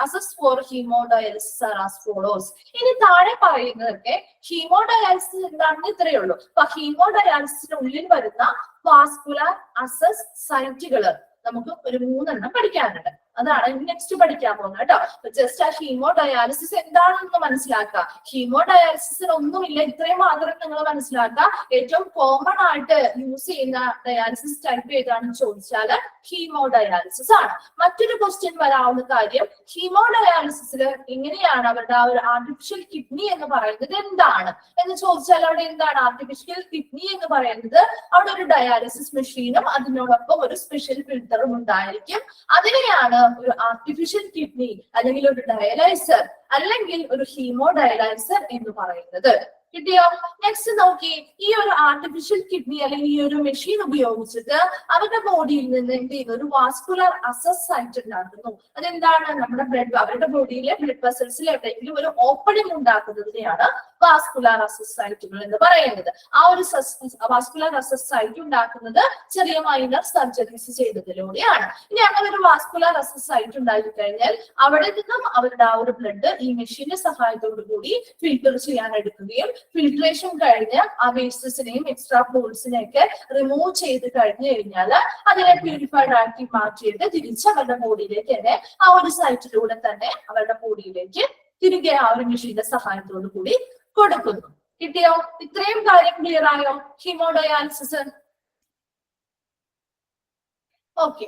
assess for hemodialysis are as follows. ഇനി താഴെ പറയുന്നതൊക്കെ ഹീമോഡയാലിസിസ് എന്താണെന്ന് ഇത്രയേ ഉള്ളൂ. അപ്പൊ ഹീമോഡയാലിസിനുള്ളിൽ വരുന്ന വാസ്കുലാർ അസസ് സൈറ്റുകൾ നമുക്ക് ഒരു 3 എണ്ണം പഠിക്കാനുണ്ട്. അതാണ് നെക്സ്റ്റ് പഠിക്കാൻ പോകുന്നത് കേട്ടോ. ജസ്റ്റ് ആ ഹീമോഡയാലിസിസ് എന്താണെന്ന് മനസ്സിലാക്കുക. ഹീമോഡയാലിസിന് ഒന്നുമില്ല, ഇത്രയും മാത്രം നിങ്ങൾ മനസ്സിലാക്കുക. ഏറ്റവും കോമൺ ആയിട്ട് യൂസ് ചെയ്യുന്ന ഡയാലിസിസ് ടൈപ്പ് ഏതാണെന്ന് ചോദിച്ചാൽ ഹീമോഡയാലിസിസ് ആണ്. മറ്റൊരു ക്വസ്റ്റ്യൻ വരാവുന്ന കാര്യം, ഹീമോഡയാലിസിസിൽ എങ്ങനെയാണ് അവരുടെ ആ ഒരു ആർട്ടിഫിഷ്യൽ കിഡ്നി എന്ന് പറയുന്നത് എന്താണ് എന്ന് ചോദിച്ചാൽ അവിടെ എന്താണ് ആർട്ടിഫിഷ്യൽ കിഡ്നി എന്ന് പറയുന്നത്? അവിടെ ഒരു ഡയാലിസിസ് മെഷീനും അതിനോടൊപ്പം ഒരു സ്പെഷ്യൽ ഫിൽറ്ററും ഉണ്ടായിരിക്കും. അതിനെയാണ് ഒരു ആർട്ടിഫിഷ്യൽ കിഡ്നി അല്ലെങ്കിൽ ഒരു ഡയലൈസർ അല്ലെങ്കിൽ ഒരു ഹീമോഡയലൈസർ എന്ന് പറയുന്നത്. കിട്ടിയോ? നെക്സ്റ്റ് നോക്കി, ഈ ഒരു ആർട്ടിഫിഷ്യൽ കിഡ്നി അല്ലെങ്കിൽ ഈ ഒരു മെഷീൻ ഉപയോഗിച്ചിട്ട് അവരുടെ ബോഡിയിൽ നിന്ന് എന്ത് ചെയ്യുന്നു? ഒരു വാസ്കുലർ അസസ് സൈറ്റ് ഉണ്ടാക്കുന്നു. അതെന്താണ്? നമ്മുടെ അവരുടെ ബോഡിയിലെ ബ്ലഡ് വെസൽസിൽ എവിടെയെങ്കിലും ഒരു ഓപ്പണിംഗ് ഉണ്ടാക്കുന്നതിനെയാണ് വാസ്കുലർ അസസ് സൈറ്റുകൾ എന്ന് പറയുന്നത്. ആ ഒരു വാസ്കുലർ അസസ് സൈറ്റ് ഉണ്ടാക്കുന്നത് ചെറിയ മൈനർ സർജറീസ് ചെയ്തതിലൂടെയാണ്. ഇനി അങ്ങനെ ഒരു വാസ്കുലർ അസസ് സൈറ്റ് ഉണ്ടാക്കി കഴിഞ്ഞാൽ അവിടെ നിന്നും അവരുടെ ആ ഒരു ബ്ലഡ് ഈ മെഷീന്റെ സഹായത്തോടു കൂടി ഫിൽറ്റർ ചെയ്യാൻ എടുക്കുകയും ഫിൽട്രേഷൻ കഴിഞ്ഞ് ആ വേസ്റ്റസിനെയും എക്സ്ട്രാ ഫ്ലൂയിഡ്സിനെയൊക്കെ റിമൂവ് ചെയ്ത് കഴിഞ്ഞു കഴിഞ്ഞാൽ അതിനെ പ്യൂരിഫൈഡ് ആക്കി മാറ്റിയിട്ട് തിരിച്ച് അവരുടെ ബോഡിയിലേക്ക് തന്നെ ആ ഒരു സൈറ്റിലൂടെ തന്നെ അവരുടെ ബോഡിയിലേക്ക് തിരികെ ആ ഒരു മെഷീന്റെ സഹായത്തോടു കൂടി കൊടുക്കുന്നു. കിട്ടിയോ? ഇത്രയും കാര്യം ക്ലിയർ ആയോ? ഹീമോഡയാലിസിസ്. ഓക്കെ,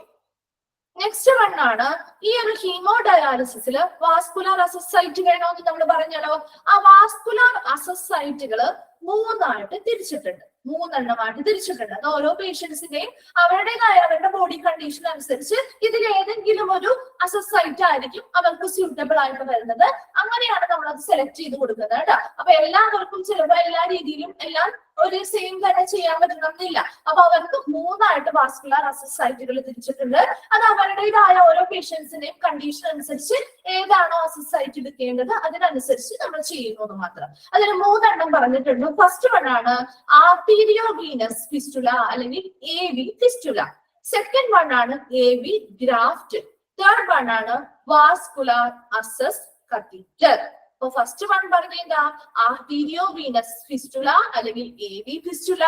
നെക്സ്റ്റ് വൺ ആണ് ഈ ഒരു ഹീമോഡയാലിസിസിൽ വാസ്കുലാർ അസസ് സൈറ്റ് വേണമെന്ന് നമ്മൾ പറഞ്ഞല്ലോ. ആ വാസ്കുലാർ അസസ് സൈറ്റുകൾ 3 തിരിച്ചിട്ടുണ്ട്. 3 എണ്ണമായിട്ട് തിരിച്ചിട്ടുണ്ട്. അത് ഓരോ പേഷ്യൻസിന്റെയും അവരുടേതായ അവരുടെ ബോഡി കണ്ടീഷൻ അനുസരിച്ച് ഇതിൽ ഏതെങ്കിലും ഒരു അസസ് സൈറ്റ് ആയിരിക്കും അവർക്ക് സ്യൂട്ടബിൾ ആയിട്ട് വരുന്നത്. അങ്ങനെയാണ് നമ്മൾ അത് സെലക്ട് ചെയ്ത് കൊടുക്കുന്നത് കേട്ടോ. അപ്പൊ എല്ലാവർക്കും ചിലപ്പോൾ എല്ലാ രീതിയിലും എല്ലാം ഒരു സെയിം തന്നെ ചെയ്യാൻ പറ്റണമെന്നില്ല. അപ്പൊ അവർക്ക് 3 വാസ്കുലാർ അസസ് സൈറ്റുകൾ തിരിച്ചിട്ടുണ്ട്. അത് അവരുടേതായ ഓരോ പേഷ്യൻസിന്റെയും കണ്ടീഷൻ അനുസരിച്ച് ഏതാണോ അസസ് സൈറ്റ് എടുക്കേണ്ടത് അതിനനുസരിച്ച് നമ്മൾ ചെയ്യുന്നത് മാത്രം. അതിന് 3 എണ്ണം പറഞ്ഞിട്ടുണ്ട്. ഫസ്റ്റ് വൺ ആണ് ആർട്ടീരിയോവീനസ് ഫിസ്റ്റുല അല്ലെങ്കിൽ AV ഫിസ്റ്റുല. സെക്കൻഡ് വൺ ആണ് AV ഗ്രാഫ്റ്റ്. തേർഡ് വൺ ആണ് വാസ്കുലാർ അസസ് കത്തീറ്റർ. അപ്പൊ ഫസ്റ്റ് വൺ പറഞ്ഞാ ആർട്ടീരിയോവീനസ് ഫിസ്റ്റുല അല്ലെങ്കിൽ AV ഫിസ്റ്റുല.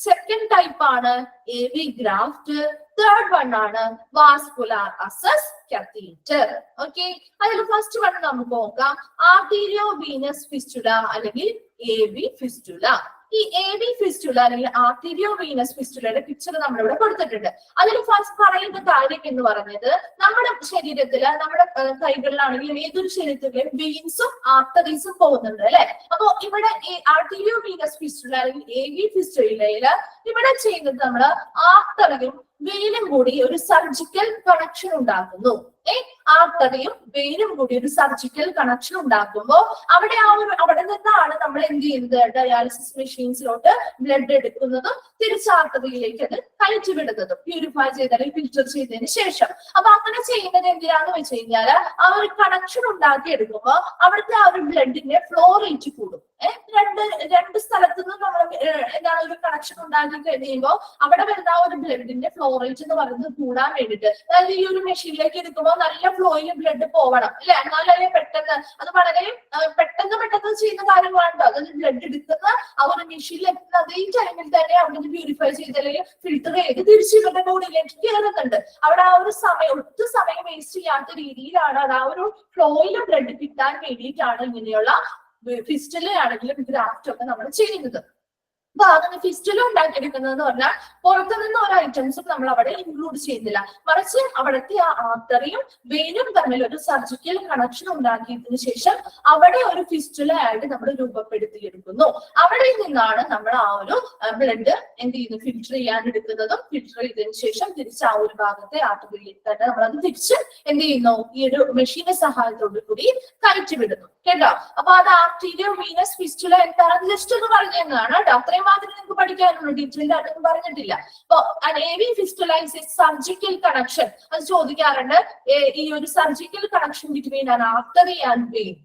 സെക്കൻഡ് ടൈപ്പ് ആണ് AV ഗ്രാഫ്റ്റ്. തേർഡ് വൺ ആണ് വാസ്കുലാർ അസസ് കത്തീറ്റർ. ഓക്കെ, അതിൽ ഫസ്റ്റ് വൺ നമുക്ക് നോക്കാം. ആർട്ടീരിയോവീനസ് ഫിസ്റ്റുല അല്ലെങ്കിൽ AV ഫിസ്റ്റുല. ഈ AV ഫിസ്റ്റുല അല്ലെങ്കിൽ ആർട്ടീരിയോ വീനസ് ഫിസ്റ്റുലയുടെ പിക്ചർ നമ്മളിവിടെ കൊടുത്തിട്ടുണ്ട്. അതിൽ ഫസ്റ്റ് പറയുന്ന കാര്യം എന്ന് പറഞ്ഞത് നമ്മുടെ ശരീരത്തില് നമ്മുടെ കൈകളിലാണെങ്കിലും ഏതൊരു ശരീരത്തിലും വെയിൻസും ആർട്ടറീസും പോകുന്നുണ്ട് അല്ലെ. അപ്പൊ ഇവിടെ ഈ ആർട്ടീരിയോ വീനസ് ഫിസ്റ്റുല അല്ലെങ്കിൽ AV ഫിസ്റ്റുലയില് ഇവിടെ ചെയ്യുന്നത് നമ്മള് ആർട്ടറിയും വെയിനും കൂടി ഒരു സർജിക്കൽ കണക്ഷൻ ഉണ്ടാക്കുന്നു. ആർട്ടറിയും വെയിനും കൂടി ഒരു സർജിക്കൽ കണക്ഷൻ ഉണ്ടാക്കുമ്പോൾ അവിടെ നിന്നാണ് നമ്മൾ എന്ത് ചെയ്യുന്നത്, ഡയാലിസിസ് മെഷീൻസിലോട്ട് ബ്ലഡ് എടുക്കുന്നതും തിരിച്ച് ആർട്ടറിയിലേക്ക് അത് കയറ്റി വിടുന്നതും പ്യൂരിഫൈ ചെയ്ത് അല്ലെങ്കിൽ ഫിൽറ്റർ ചെയ്തതിന് ശേഷം. അപ്പൊ അങ്ങനെ ചെയ്യുന്നത് എന്തിനാന്ന് വെച്ച് കഴിഞ്ഞാല് ആ ഒരു കണക്ഷൻ ഉണ്ടാക്കി എടുക്കുമ്പോൾ അവിടുത്തെ ആ ഒരു ബ്ലഡിന്റെ ഫ്ലോ റേറ്റ് കൂടും. രണ്ട് സ്ഥലത്തു നിന്നും നമ്മൾ എന്താണ് ഒരു കണക്ഷൻ ഉണ്ടാക്കി കഴിയുമ്പോൾ അവിടെ വരുന്ന ആ ഒരു ബ്ലഡിന്റെ ഫ്ലോ റേറ്റ് എന്ന് പറയുന്നത് കൂടാൻ വേണ്ടിയിട്ട്, അതായത് ഈ ഒരു മെഷീനിലേക്ക് എടുക്കുമ്പോൾ നല്ല ഫ്ലോയിൽ ബ്ലഡ് പോവണം അല്ലെ, എന്നാലേ പെട്ടെന്ന് അത് വളരെ പെട്ടെന്ന് ചെയ്യുന്ന കാര്യങ്ങളാണ്. അതായത് ബ്ലഡ് എടുക്കുന്ന ആ ഒരു മെഷീനിൽ എത്തുന്ന അതേ ടൈമിൽ തന്നെ അവിടെ പ്യൂരിഫൈ ചെയ്ത് അല്ലെങ്കിൽ ഫിൽറ്റർ ചെയ്ത് തിരിച്ച് ഇവരുടെ ബോഡിയിലേക്ക് കയറുന്നുണ്ട്. അവിടെ ആ ഒരു ഒട്ടും സമയം വേസ്റ്റ് ചെയ്യാത്ത രീതിയിലാണ് അത് ആ ഒരു ഫ്ലോയിൽ ബ്ലഡ് കിട്ടാൻ വേണ്ടിയിട്ടാണ് ഇങ്ങനെയുള്ള ഫിസ്റ്റുല ആണെങ്കിലും ഗ്രാഫ്റ്റ് ഒക്കെ നമ്മൾ ചെയ്യുന്നത്. അപ്പൊ അങ്ങനെ ഫിസ്റ്റുല ഉണ്ടാക്കിയെടുക്കുന്നത് പറഞ്ഞാൽ പുറത്തു നിന്ന് ഒരു ഐറ്റംസും നമ്മൾ അവിടെ ഇൻക്ലൂഡ് ചെയ്യുന്നില്ല, മറിച്ച് അവിടുത്തെ ആ ആർട്ടറിയും വെയിനും തമ്മിൽ ഒരു സർജിക്കൽ കണക്ഷൻ ഉണ്ടാക്കിയതിനു ശേഷം അവിടെ ഒരു ഫിസ്റ്റുല ആയിട്ട് നമ്മൾ രൂപപ്പെടുത്തിയെടുക്കുന്നു. അവിടെ നിന്നാണ് നമ്മൾ ആ ഒരു ബ്ലഡ് എന്ത് ചെയ്യുന്നു, ഫിൽറ്റർ ചെയ്യാൻ എടുക്കുന്നതും ഫിൽറ്റർ ചെയ്തതിനു ശേഷം തിരിച്ച് ആ ഒരു ഭാഗത്തെ ആർട്ടറിയിൽ തന്നെ നമ്മൾ അത് തിരിച്ച് എന്ത് ചെയ്യുന്നു, ഈ ഒരു മെഷീന്റെ സഹായത്തോടു കൂടി കയറ്റി വിടുന്നു. കേട്ടോ, അപ്പൊ അത് ആർട്ടീരിയോ വീനസ് ഫിസ്റ്റുല എന്താണെന്ന് ജസ്റ്റ് ഒന്ന് പറഞ്ഞു തന്നതാണ് കേട്ടോ. അത്രയും മാത്രമേ നിങ്ങൾക്ക് പഠിക്കാനുള്ളൂ, ഡീറ്റെയിൽ ആയിട്ടൊന്നും പറഞ്ഞിട്ടില്ല. അപ്പൊ AV fistula is a surgical connection. അത് ചോദിക്കാറുണ്ട്, ഈ ഒരു surgical connection between an artery and vein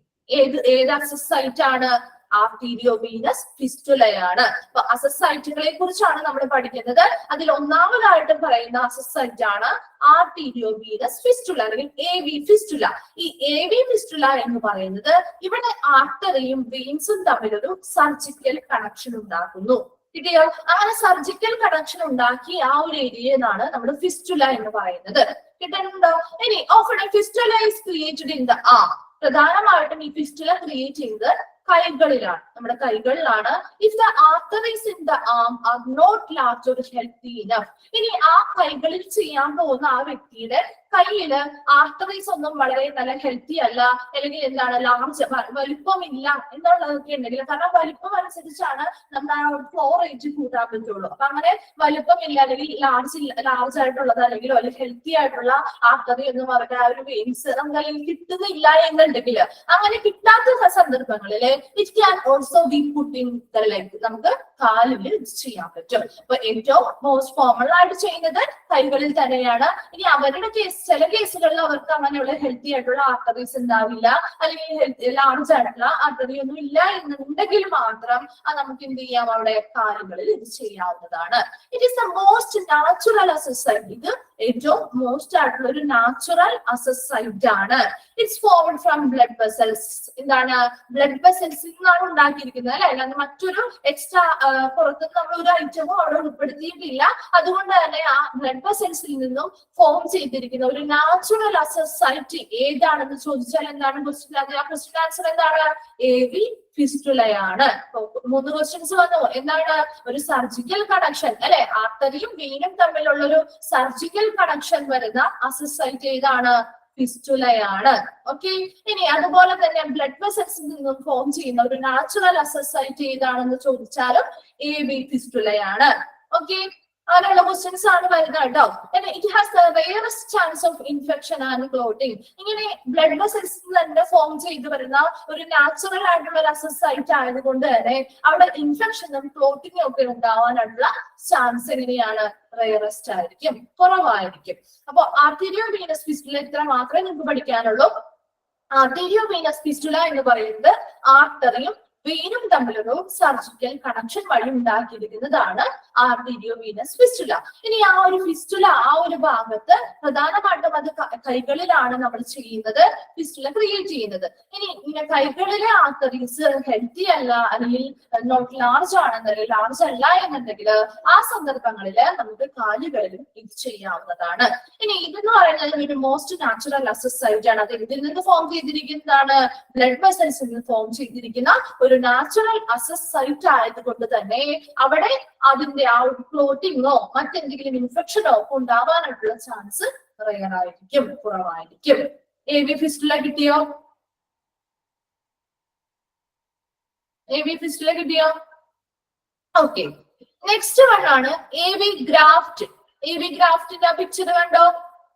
ഏത് അക്സസ് സൈറ്റ് ആണ്? ആർട്ടീരിയോ വീനസ് ഫിസ്റ്റുലയാണ്. അപ്പൊ അസസ് സൈറ്റുകളെ കുറിച്ചാണ് നമ്മൾ പഠിക്കുന്നത്. അതിൽ ഒന്നാമതായിട്ട് പറയുന്ന അസസ് സൈറ്റ് ആണ് ആർട്ടീരിയോ വീനസ് ഫിസ്റ്റുല അല്ലെങ്കിൽ AV ഫിസ്റ്റുല. ഈ AV ഫിസ്റ്റുല എന്ന് പറയുന്നത് ഇവിടെ ആർട്ടറിയും വെയിൻസും തമ്മിലൊരു സർജിക്കൽ കണക്ഷൻ ഉണ്ടാക്കുന്നു. കിട്ടിയോ? അങ്ങനെ സർജിക്കൽ കണക്ഷൻ ഉണ്ടാക്കി ആ ഒരു ഏരിയയാണ് നമ്മൾ ഫിസ്റ്റുല എന്ന് പറയുന്നത്. കിട്ടുന്നുണ്ടോ? ഇനി often fistula is created in the arm. പ്രധാനമായിട്ടും ഈ ഫിസ്റ്റുല ക്രിയേറ്റ് ചെയ്ത് കൈകളിലാണ്, നമ്മുടെ കൈകളിലാണ്. If the arteries in the arm are not large or healthy enough. ഇനി ആ കൈകളിൽ ചെയ്യാൻ പോകുന്ന ആ വ്യക്തിയുടെ കയ്യില് ആർട്ടറീസ് ഒന്നും വളരെ നല്ല ഹെൽത്തി അല്ല, അല്ലെങ്കിൽ എന്താണ് ലാർജ് വലിപ്പമില്ല എന്നുള്ളതൊക്കെ ഉണ്ടെങ്കിൽ, കാരണം വലിപ്പം അനുസരിച്ചാണ് നമ്മുടെ ആ ഫ്ലോ റേറ്റ് കൂട്ടാൻ പറ്റുള്ളൂ. അപ്പൊ അങ്ങനെ വലിപ്പമില്ല അല്ലെങ്കിൽ ലാർജ് ആയിട്ടുള്ളത് അല്ലെങ്കിൽ ഒരു ഹെൽത്തി ആയിട്ടുള്ള ആർട്ടറി എന്ന് പറഞ്ഞ ആ ഒരു വെയിൻസ് നമുക്ക് അല്ലെങ്കിൽ കിട്ടുന്നില്ല എന്നുണ്ടെങ്കിൽ, അങ്ങനെ കിട്ടാത്ത സന്ദർഭങ്ങളില് it can also be put in the leg. നമുക്ക് കാലിൽ ചെയ്യാൻ പറ്റും. അപ്പൊ ഏറ്റവും മോസ്റ്റ് കോമൺ ആയിട്ട് ചെയ്യുന്നത് കൈകളിൽ തന്നെയാണ്. ഇനി അവരുടെ ചില കേസുകളിൽ അവർക്ക് അങ്ങനെയുള്ള ഹെൽത്തി ആയിട്ടുള്ള ആർട്ടറീസ് ഉണ്ടാവില്ല, അല്ലെങ്കിൽ ലാർജ് ആയിട്ടുള്ള ആർട്ടറി ഒന്നും ഇല്ല എന്നുണ്ടെങ്കിൽ മാത്രം നമുക്ക് എന്ത് ചെയ്യാം, അവിടെ കാലുകളിൽ ഇത് ചെയ്യാവുന്നതാണ്. It is the most natural access site. ഇത് ഏറ്റവും മോസ്റ്റ് ആയിട്ടുള്ള ഒരു നാച്ചുറൽ അസസ് സൈറ്റ് ആണ്. It's formed from blood vessels. എന്താണ്, ബ്ലഡ് വെസൽസിൽ നിന്നാണ് ഉണ്ടാക്കിയിരിക്കുന്നത് അല്ലെ, അല്ലാതെ മറ്റൊരു എക്സ്ട്രാ പുറത്തുനിന്ന് നമ്മൾ ഒരു ഐറ്റമോ അവിടെ ഉൾപ്പെടുത്തിയിട്ടില്ല. അതുകൊണ്ട് തന്നെ ആ ബ്ലഡ് വെസൽസിൽ നിന്നും ഫോം ചെയ്തിരിക്കുന്ന ഒരു നാച്ചുറൽ അസസ് സൈറ്റ് ഏതാണെന്ന് ചോദിച്ചാൽ എന്താണ് ക്വസ്റ്റ്യൻ? ആ ക്വസ്റ്റ്യൻ ആൻസർ എന്താണ്? AV ഫിസ്റ്റുലയാണ്. 3 ക്വസ്റ്റ്യൻസ് വന്നു. എന്താണ്? ഒരു സർജിക്കൽ കണക്ഷൻ അല്ലെ, ആർട്ടറിയും വെയിനും തമ്മിലുള്ള ഒരു സർജിക്കൽ കണക്ഷൻ വരുന്ന അസസ് സൈറ്റ് ഏതാണ്? ഫിസ്റ്റുലയാണ്. ഓക്കെ, ഇനി അതുപോലെ തന്നെ ബ്ലഡ് വെസൽസിൽ നിന്നും ഫോം ചെയ്യുന്ന ഒരു നാച്ചുറൽ അസസ് സൈറ്റ് ഏതാണെന്ന് ചോദിച്ചാലും AV ഫിസ്റ്റുലയാണ്. ഓക്കെ, അങ്ങനെയുള്ള ക്വസ്റ്റ്യൻസ് ആണ് വരുന്നത് കേട്ടോ. It has the rarest chance of infection and clotting. ഇങ്ങനെ ബ്ലഡ് വെസൽസിൽ തന്നെ ഫോം ചെയ്ത് വരുന്ന ഒരു നാച്ചുറൽ ആയിട്ടുള്ള ഒരു അസസ് സൈറ്റ് ആയതുകൊണ്ട് തന്നെ അവിടെ ഇൻഫെക്ഷനും ക്ലോട്ടിങ്ങും ഒക്കെ ഉണ്ടാവാനുള്ള ചാൻസ് എങ്ങനെയാണ്? റെയറസ്റ്റ് ആയിരിക്കും, കുറവായിരിക്കും. അപ്പൊ ആർട്ടീരിയോ വീനസ് ഫിസ്റ്റുല ഇത്ര മാത്രമേ നിങ്ങൾക്ക് പഠിക്കാനുള്ളൂ. ആർട്ടീരിയോ വീനസ് ഫിസ്റ്റുല എന്ന് പറയുന്നത് ആർട്ടറിയും വെയിനും തമ്മിലൊരു സർജിക്കൽ കണക്ഷൻ വഴി ഉണ്ടാക്കിയിരിക്കുന്നതാണ് ആർട്ടീരിയോ വീനസ് ഫിസ്റ്റുല. ഇനി ആ ഒരു ഫിസ്റ്റുല ആ ഒരു ഭാഗത്ത് പ്രധാനമായിട്ടും അത് കൈകളിലാണ് നമ്മൾ ചെയ്യുന്നത്, ഫിസ്റ്റുല ക്രിയേറ്റ് ചെയ്യുന്നത്. ഇനി ഇങ്ങനെ കൈകളിലെ ആർട്ടറീസ് ഹെൽത്തി അല്ല അല്ലെങ്കിൽ നോട്ട് ലാർജ് ആണെന്നുണ്ടെങ്കിൽ, ലാർജ് അല്ല എന്നുണ്ടെങ്കിൽ ആ സന്ദർഭങ്ങളിൽ നമുക്ക് കാലുകളിലും ഇത് ചെയ്യാവുന്നതാണ്. ഇനി ഇതെന്ന് പറയുന്നത് ഒരു മോസ്റ്റ് നാച്ചുറൽ അസസ് സൈറ്റ് ആണ്. അത് ഇതിൽ നിന്ന് ഫോം ചെയ്തിരിക്കുന്നതാണ്, ബ്ലഡ് വെസൽസിൽ നിന്ന് ഫോം ചെയ്തിരിക്കുന്ന ഒരു നാച്ചുറൽ അസസ് സൈറ്റ് ആയതുകൊണ്ട് തന്നെ അവിടെ അതിന്റെ ആ ഒരു ക്ലോട്ടിങ്ങോ മറ്റെന്തെങ്കിലും ഇൻഫെക്ഷനോ ഉണ്ടാവാനായിട്ടുള്ള ചാൻസ് റെയർ ആയിരിക്കും, കുറവായിരിക്കും. AV ഫിസ്റ്റുല കിട്ടിയോ? AV ഫിസ്റ്റുല കിട്ടിയോ? ഓക്കെ, നെക്സ്റ്റ് വൺ ആണ് AV ഗ്രാഫ്റ്റ്. AV ഗ്രാഫ്റ്റിന്റെ പിക്ചർ കണ്ടോ?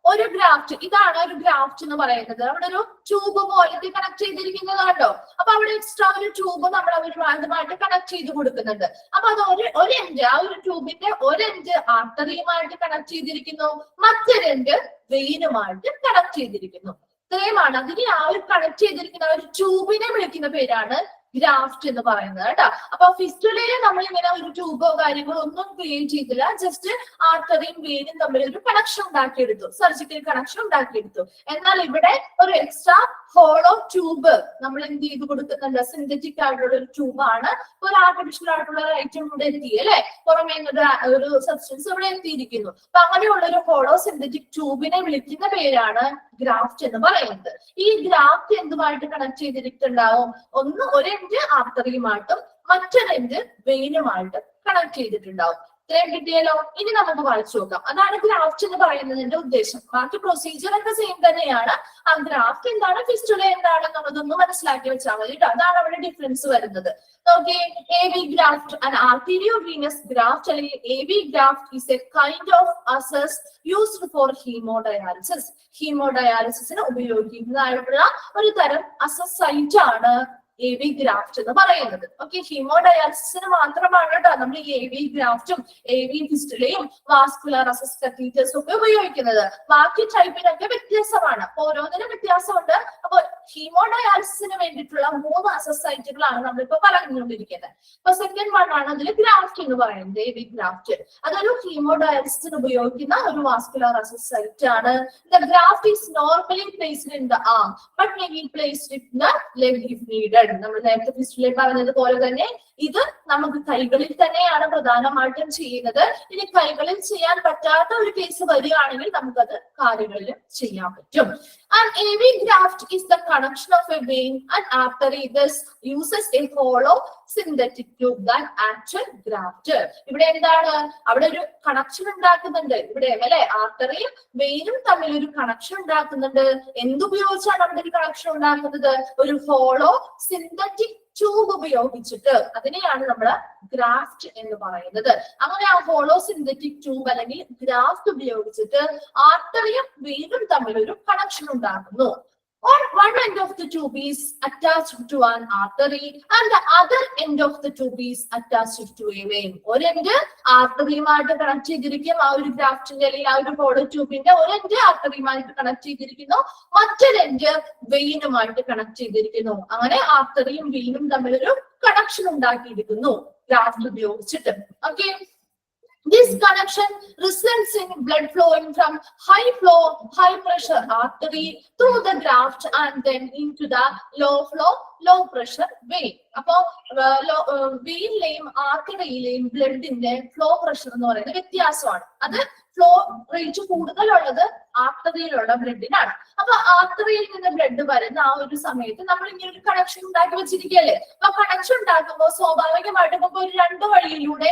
ഒരു ഗ്രാഫ്റ്റ്, ഇതാണ് ഒരു ഗ്രാഫ്റ്റ് എന്ന് പറയുന്നത്. അവിടെ ഒരു ട്യൂബ് പോലത്തെ കണക്ട് ചെയ്തിരിക്കുന്നത് കണ്ടോ? അപ്പൊ അവിടെ എക്സ്ട്രാ ഒരു ട്യൂബ് നമ്മൾ അതുമായിട്ട് കണക്ട് ചെയ്ത് കൊടുക്കുന്നുണ്ട്. അപ്പൊ അത് ഒരു എൻഡ്, ആ ഒരു ട്യൂബിന്റെ ഒരു എൻഡ് ആർട്ടറിയുമായിട്ട് കണക്ട് ചെയ്തിരിക്കുന്നു, മറ്റൊരു എൻഡ് വെയിനുമായിട്ട് കണക്ട് ചെയ്തിരിക്കുന്നു. ഇത്രയുമാണ്. അതിന് ആ ഒരു കണക്ട് ചെയ്തിരിക്കുന്ന ഒരു ട്യൂബിനെ വിളിക്കുന്ന പേരാണ് ഗ്രാഫ്റ്റ് എന്ന് പറയുന്നത് കേട്ടോ. അപ്പൊ ഫിസ്റ്റുലയില് നമ്മൾ ഇങ്ങനെ ഒരു ട്യൂബോ കാര്യങ്ങളോ ഒന്നും ക്രിയേറ്റ് ചെയ്തില്ല, ജസ്റ്റ് ആർട്ടറിയും വെയിനും തമ്മിൽ ഒരു കണക്ഷൻ ഉണ്ടാക്കിയെടുത്തു, സർജിക്കൽ കണക്ഷൻ ഉണ്ടാക്കിയെടുത്തു. എന്നാൽ ഇവിടെ ഒരു എക്സ്ട്രാ ഹോളോ ട്യൂബ് നമ്മൾ എന്ത് ചെയ്ത് കൊടുക്കുന്നുണ്ട്? സിന്തറ്റിക് ആയിട്ടുള്ള ഒരു ട്യൂബാണ്, ഒരു ആർട്ടിഫിഷ്യൽ ആയിട്ടുള്ള ഐറ്റം ഇവിടെ എത്തി അല്ലെ, പുറമേ ഒരു സബ്സ്റ്റൻസ് ഇവിടെ എത്തിയിരിക്കുന്നു. അപ്പൊ അങ്ങനെയുള്ള ഒരു ഹോളോ സിന്തറ്റിക് ട്യൂബിനെ വിളിക്കുന്ന പേരാണ് ഗ്രാഫ്റ്റ് എന്ന് പറയുന്നത്. ഈ ഗ്രാഫ്റ്റ് എന്തുമായിട്ട് കണക്ട് ചെയ്തിട്ടുണ്ടാവും? ഒന്ന് ഒരു എൻഡ് ആർട്ടറിയുമായിട്ടും മറ്റൊരു എൻഡ് വെയിനുമായിട്ട് കണക്ട് ചെയ്തിട്ടുണ്ടാവും. ഇത്രയും കിട്ടിയല്ലോ. ഇനി നമുക്ക് വായിച്ചു നോക്കാം. അതാണ് ഗ്രാഫ്റ്റ് എന്ന് പറയുന്നതിന്റെ ഉദ്ദേശം. ബാക്കി പ്രൊസീജിയർ ഒക്കെ സെയിം തന്നെയാണ്. ആ ഗ്രാഫ്റ്റ് എന്താണ്, ഫിസ്റ്റുല എന്താണെന്നുള്ളതൊന്ന് മനസ്സിലാക്കി വെച്ചാൽ മതി. അതാണ് അവിടെ ഡിഫറൻസ് വരുന്നത്. Okay, AV graft, an arteriovenous graft അല്ലെങ്കിൽ AV graft is a kind of access used for hemodialysis. ഹീമോഡയാലിസിന് ഉപയോഗിക്കുന്നതായിട്ടുള്ള ഒരു തരം അസസ് സൈറ്റ് ആണ് AV ഗ്രാഫ്റ്റ് എന്ന് പറയുന്നത്. ഓക്കെ, ഹീമോഡയാലിസിന് മാത്രമാണ് കേട്ടോ നമ്മൾ ഈ AV ഗ്രാഫ്റ്റും AV ഫിസ്റ്റുലയും വാസ്കുലർ അസസ് കത്തീറ്റേഴ്സും ഒക്കെ ഉപയോഗിക്കുന്നത്. ബാക്കി ടൈപ്പിനൊക്കെ വ്യത്യാസമാണ്, ഓരോന്നിനും വ്യത്യാസമുണ്ട്. അപ്പൊ ഹീമോഡയാലിസിന് വേണ്ടിയിട്ടുള്ള 3 അസസ് സൈറ്റുകളാണ് നമ്മളിപ്പോ പറഞ്ഞുകൊണ്ടിരിക്കുന്നത്. അപ്പൊ സെക്കൻഡ് വൺ ആണ് അതിൽ ഗ്രാഫ്റ്റ് എന്ന് പറയുന്നത്, AV ഗ്രാഫ്റ്റ്. അതൊരു ഹീമോഡയാലിസിന് ഉപയോഗിക്കുന്ന ഒരു വാസ്കുലർ അസസ് സൈറ്റ് ആണ്. The graft is normally placed in the arm, but may be placed in the leg if needed. നമ്മൾ നേരത്തെ ഫിസ്റ്റുലയിൽ പറഞ്ഞതുപോലെ തന്നെ ഇത് നമുക്ക് കൈകളിൽ തന്നെയാണ് പ്രധാനമായിട്ടും ചെയ്യുന്നത്. ഇനി കൈകളിൽ ചെയ്യാൻ പറ്റാത്ത ഒരു കേസ് വരികയാണെങ്കിൽ നമുക്കത് കാലുകളിൽ ചെയ്യാൻ പറ്റും. An AV graft is the connection of a vein and artery. This uses a hollow synthetic tube than actual graft. ഇവിടെ എന്താണ്? അവിടെ ഒരു കണക്ഷൻ ഉണ്ടാക്കുന്നുണ്ട്. ഇവിടെ അല്ലെ, ആർട്ടറിയും വെയിനും തമ്മിൽ ഒരു കണക്ഷൻ ഉണ്ടാക്കുന്നുണ്ട്. എന്തുപയോഗിച്ചാണ് അവിടെ ഒരു കണക്ഷൻ ഉണ്ടാക്കുന്നത്? ഒരു ഹോളോ സിന്തറ്റിക് ട്യൂബ് ഉപയോഗിച്ചിട്ട്. അതിനെയാണ് നമ്മൾ ഗ്രാഫ്റ്റ് എന്ന് പറയുന്നത്. അങ്ങനെ ആ ഹോളോ സിന്തറ്റിക് ട്യൂബ് അല്ലെങ്കിൽ ഗ്രാഫ്റ്റ് ഉപയോഗിച്ചിട്ട് ആർട്ടറിയും വെയിനും തമ്മിൽ ഒരു കണക്ഷൻ ഉണ്ടാക്കുന്നു. On one end of the tube is attached to an artery and the other end of the tube is attached to a vein. ഒരു എൻഡ് ആർട്ടറിയുമായിട്ട് കണക്ട് ചെയ്തിരിക്കും, ആ ഒരു ഗ്രാഫ്റ്റിന്റെ അല്ലെങ്കിൽ ആ ഒരു ഹോളോ ട്യൂബിന്റെ ഒരു എൻഡ് ആർട്ടറിയുമായിട്ട് കണക്ട് ചെയ്തിരിക്കുന്നു, മറ്റൊരു എൻഡ് വെയിനുമായിട്ട് കണക്ട് ചെയ്തിരിക്കുന്നു. അങ്ങനെ ആർട്ടറിയും വെയിനും തമ്മിലൊരു കണക്ഷൻ ഉണ്ടാക്കിയിരിക്കുന്നു ഗ്രാഫ്റ്റ് ഉപയോഗിച്ചിട്ട്. Okay, this connection results in blood flowing from high flow, high pressure artery through the graft and then into the low flow, low pressure vein. അപ്പോ വെയിനിലെയും ആർട്ടറിയിലെയും ബ്ലഡിന്റെ flow pressure എന്ന് പറയുന്നത് വ്യത്യാസമാണ്. അത് flow rate കൂടുതലുള്ളത് ആർട്ടറിയിലുള്ള ബ്ലഡിനാണ്. അപ്പൊ ആർട്ടറിയിൽ നിന്ന് blood വരുന്ന ആ ഒരു സമയത്ത് നമ്മൾ ഇങ്ങനെ ഒരു കണക്ഷൻ ഉണ്ടാക്കി വെച്ചിരിക്കുകയല്ലേ. അപ്പൊ കണക്ഷൻ ഉണ്ടാക്കുമ്പോൾ സ്വാഭാവികമായിട്ടും ഇപ്പൊ ഒരു 2 വഴിയിലൂടെ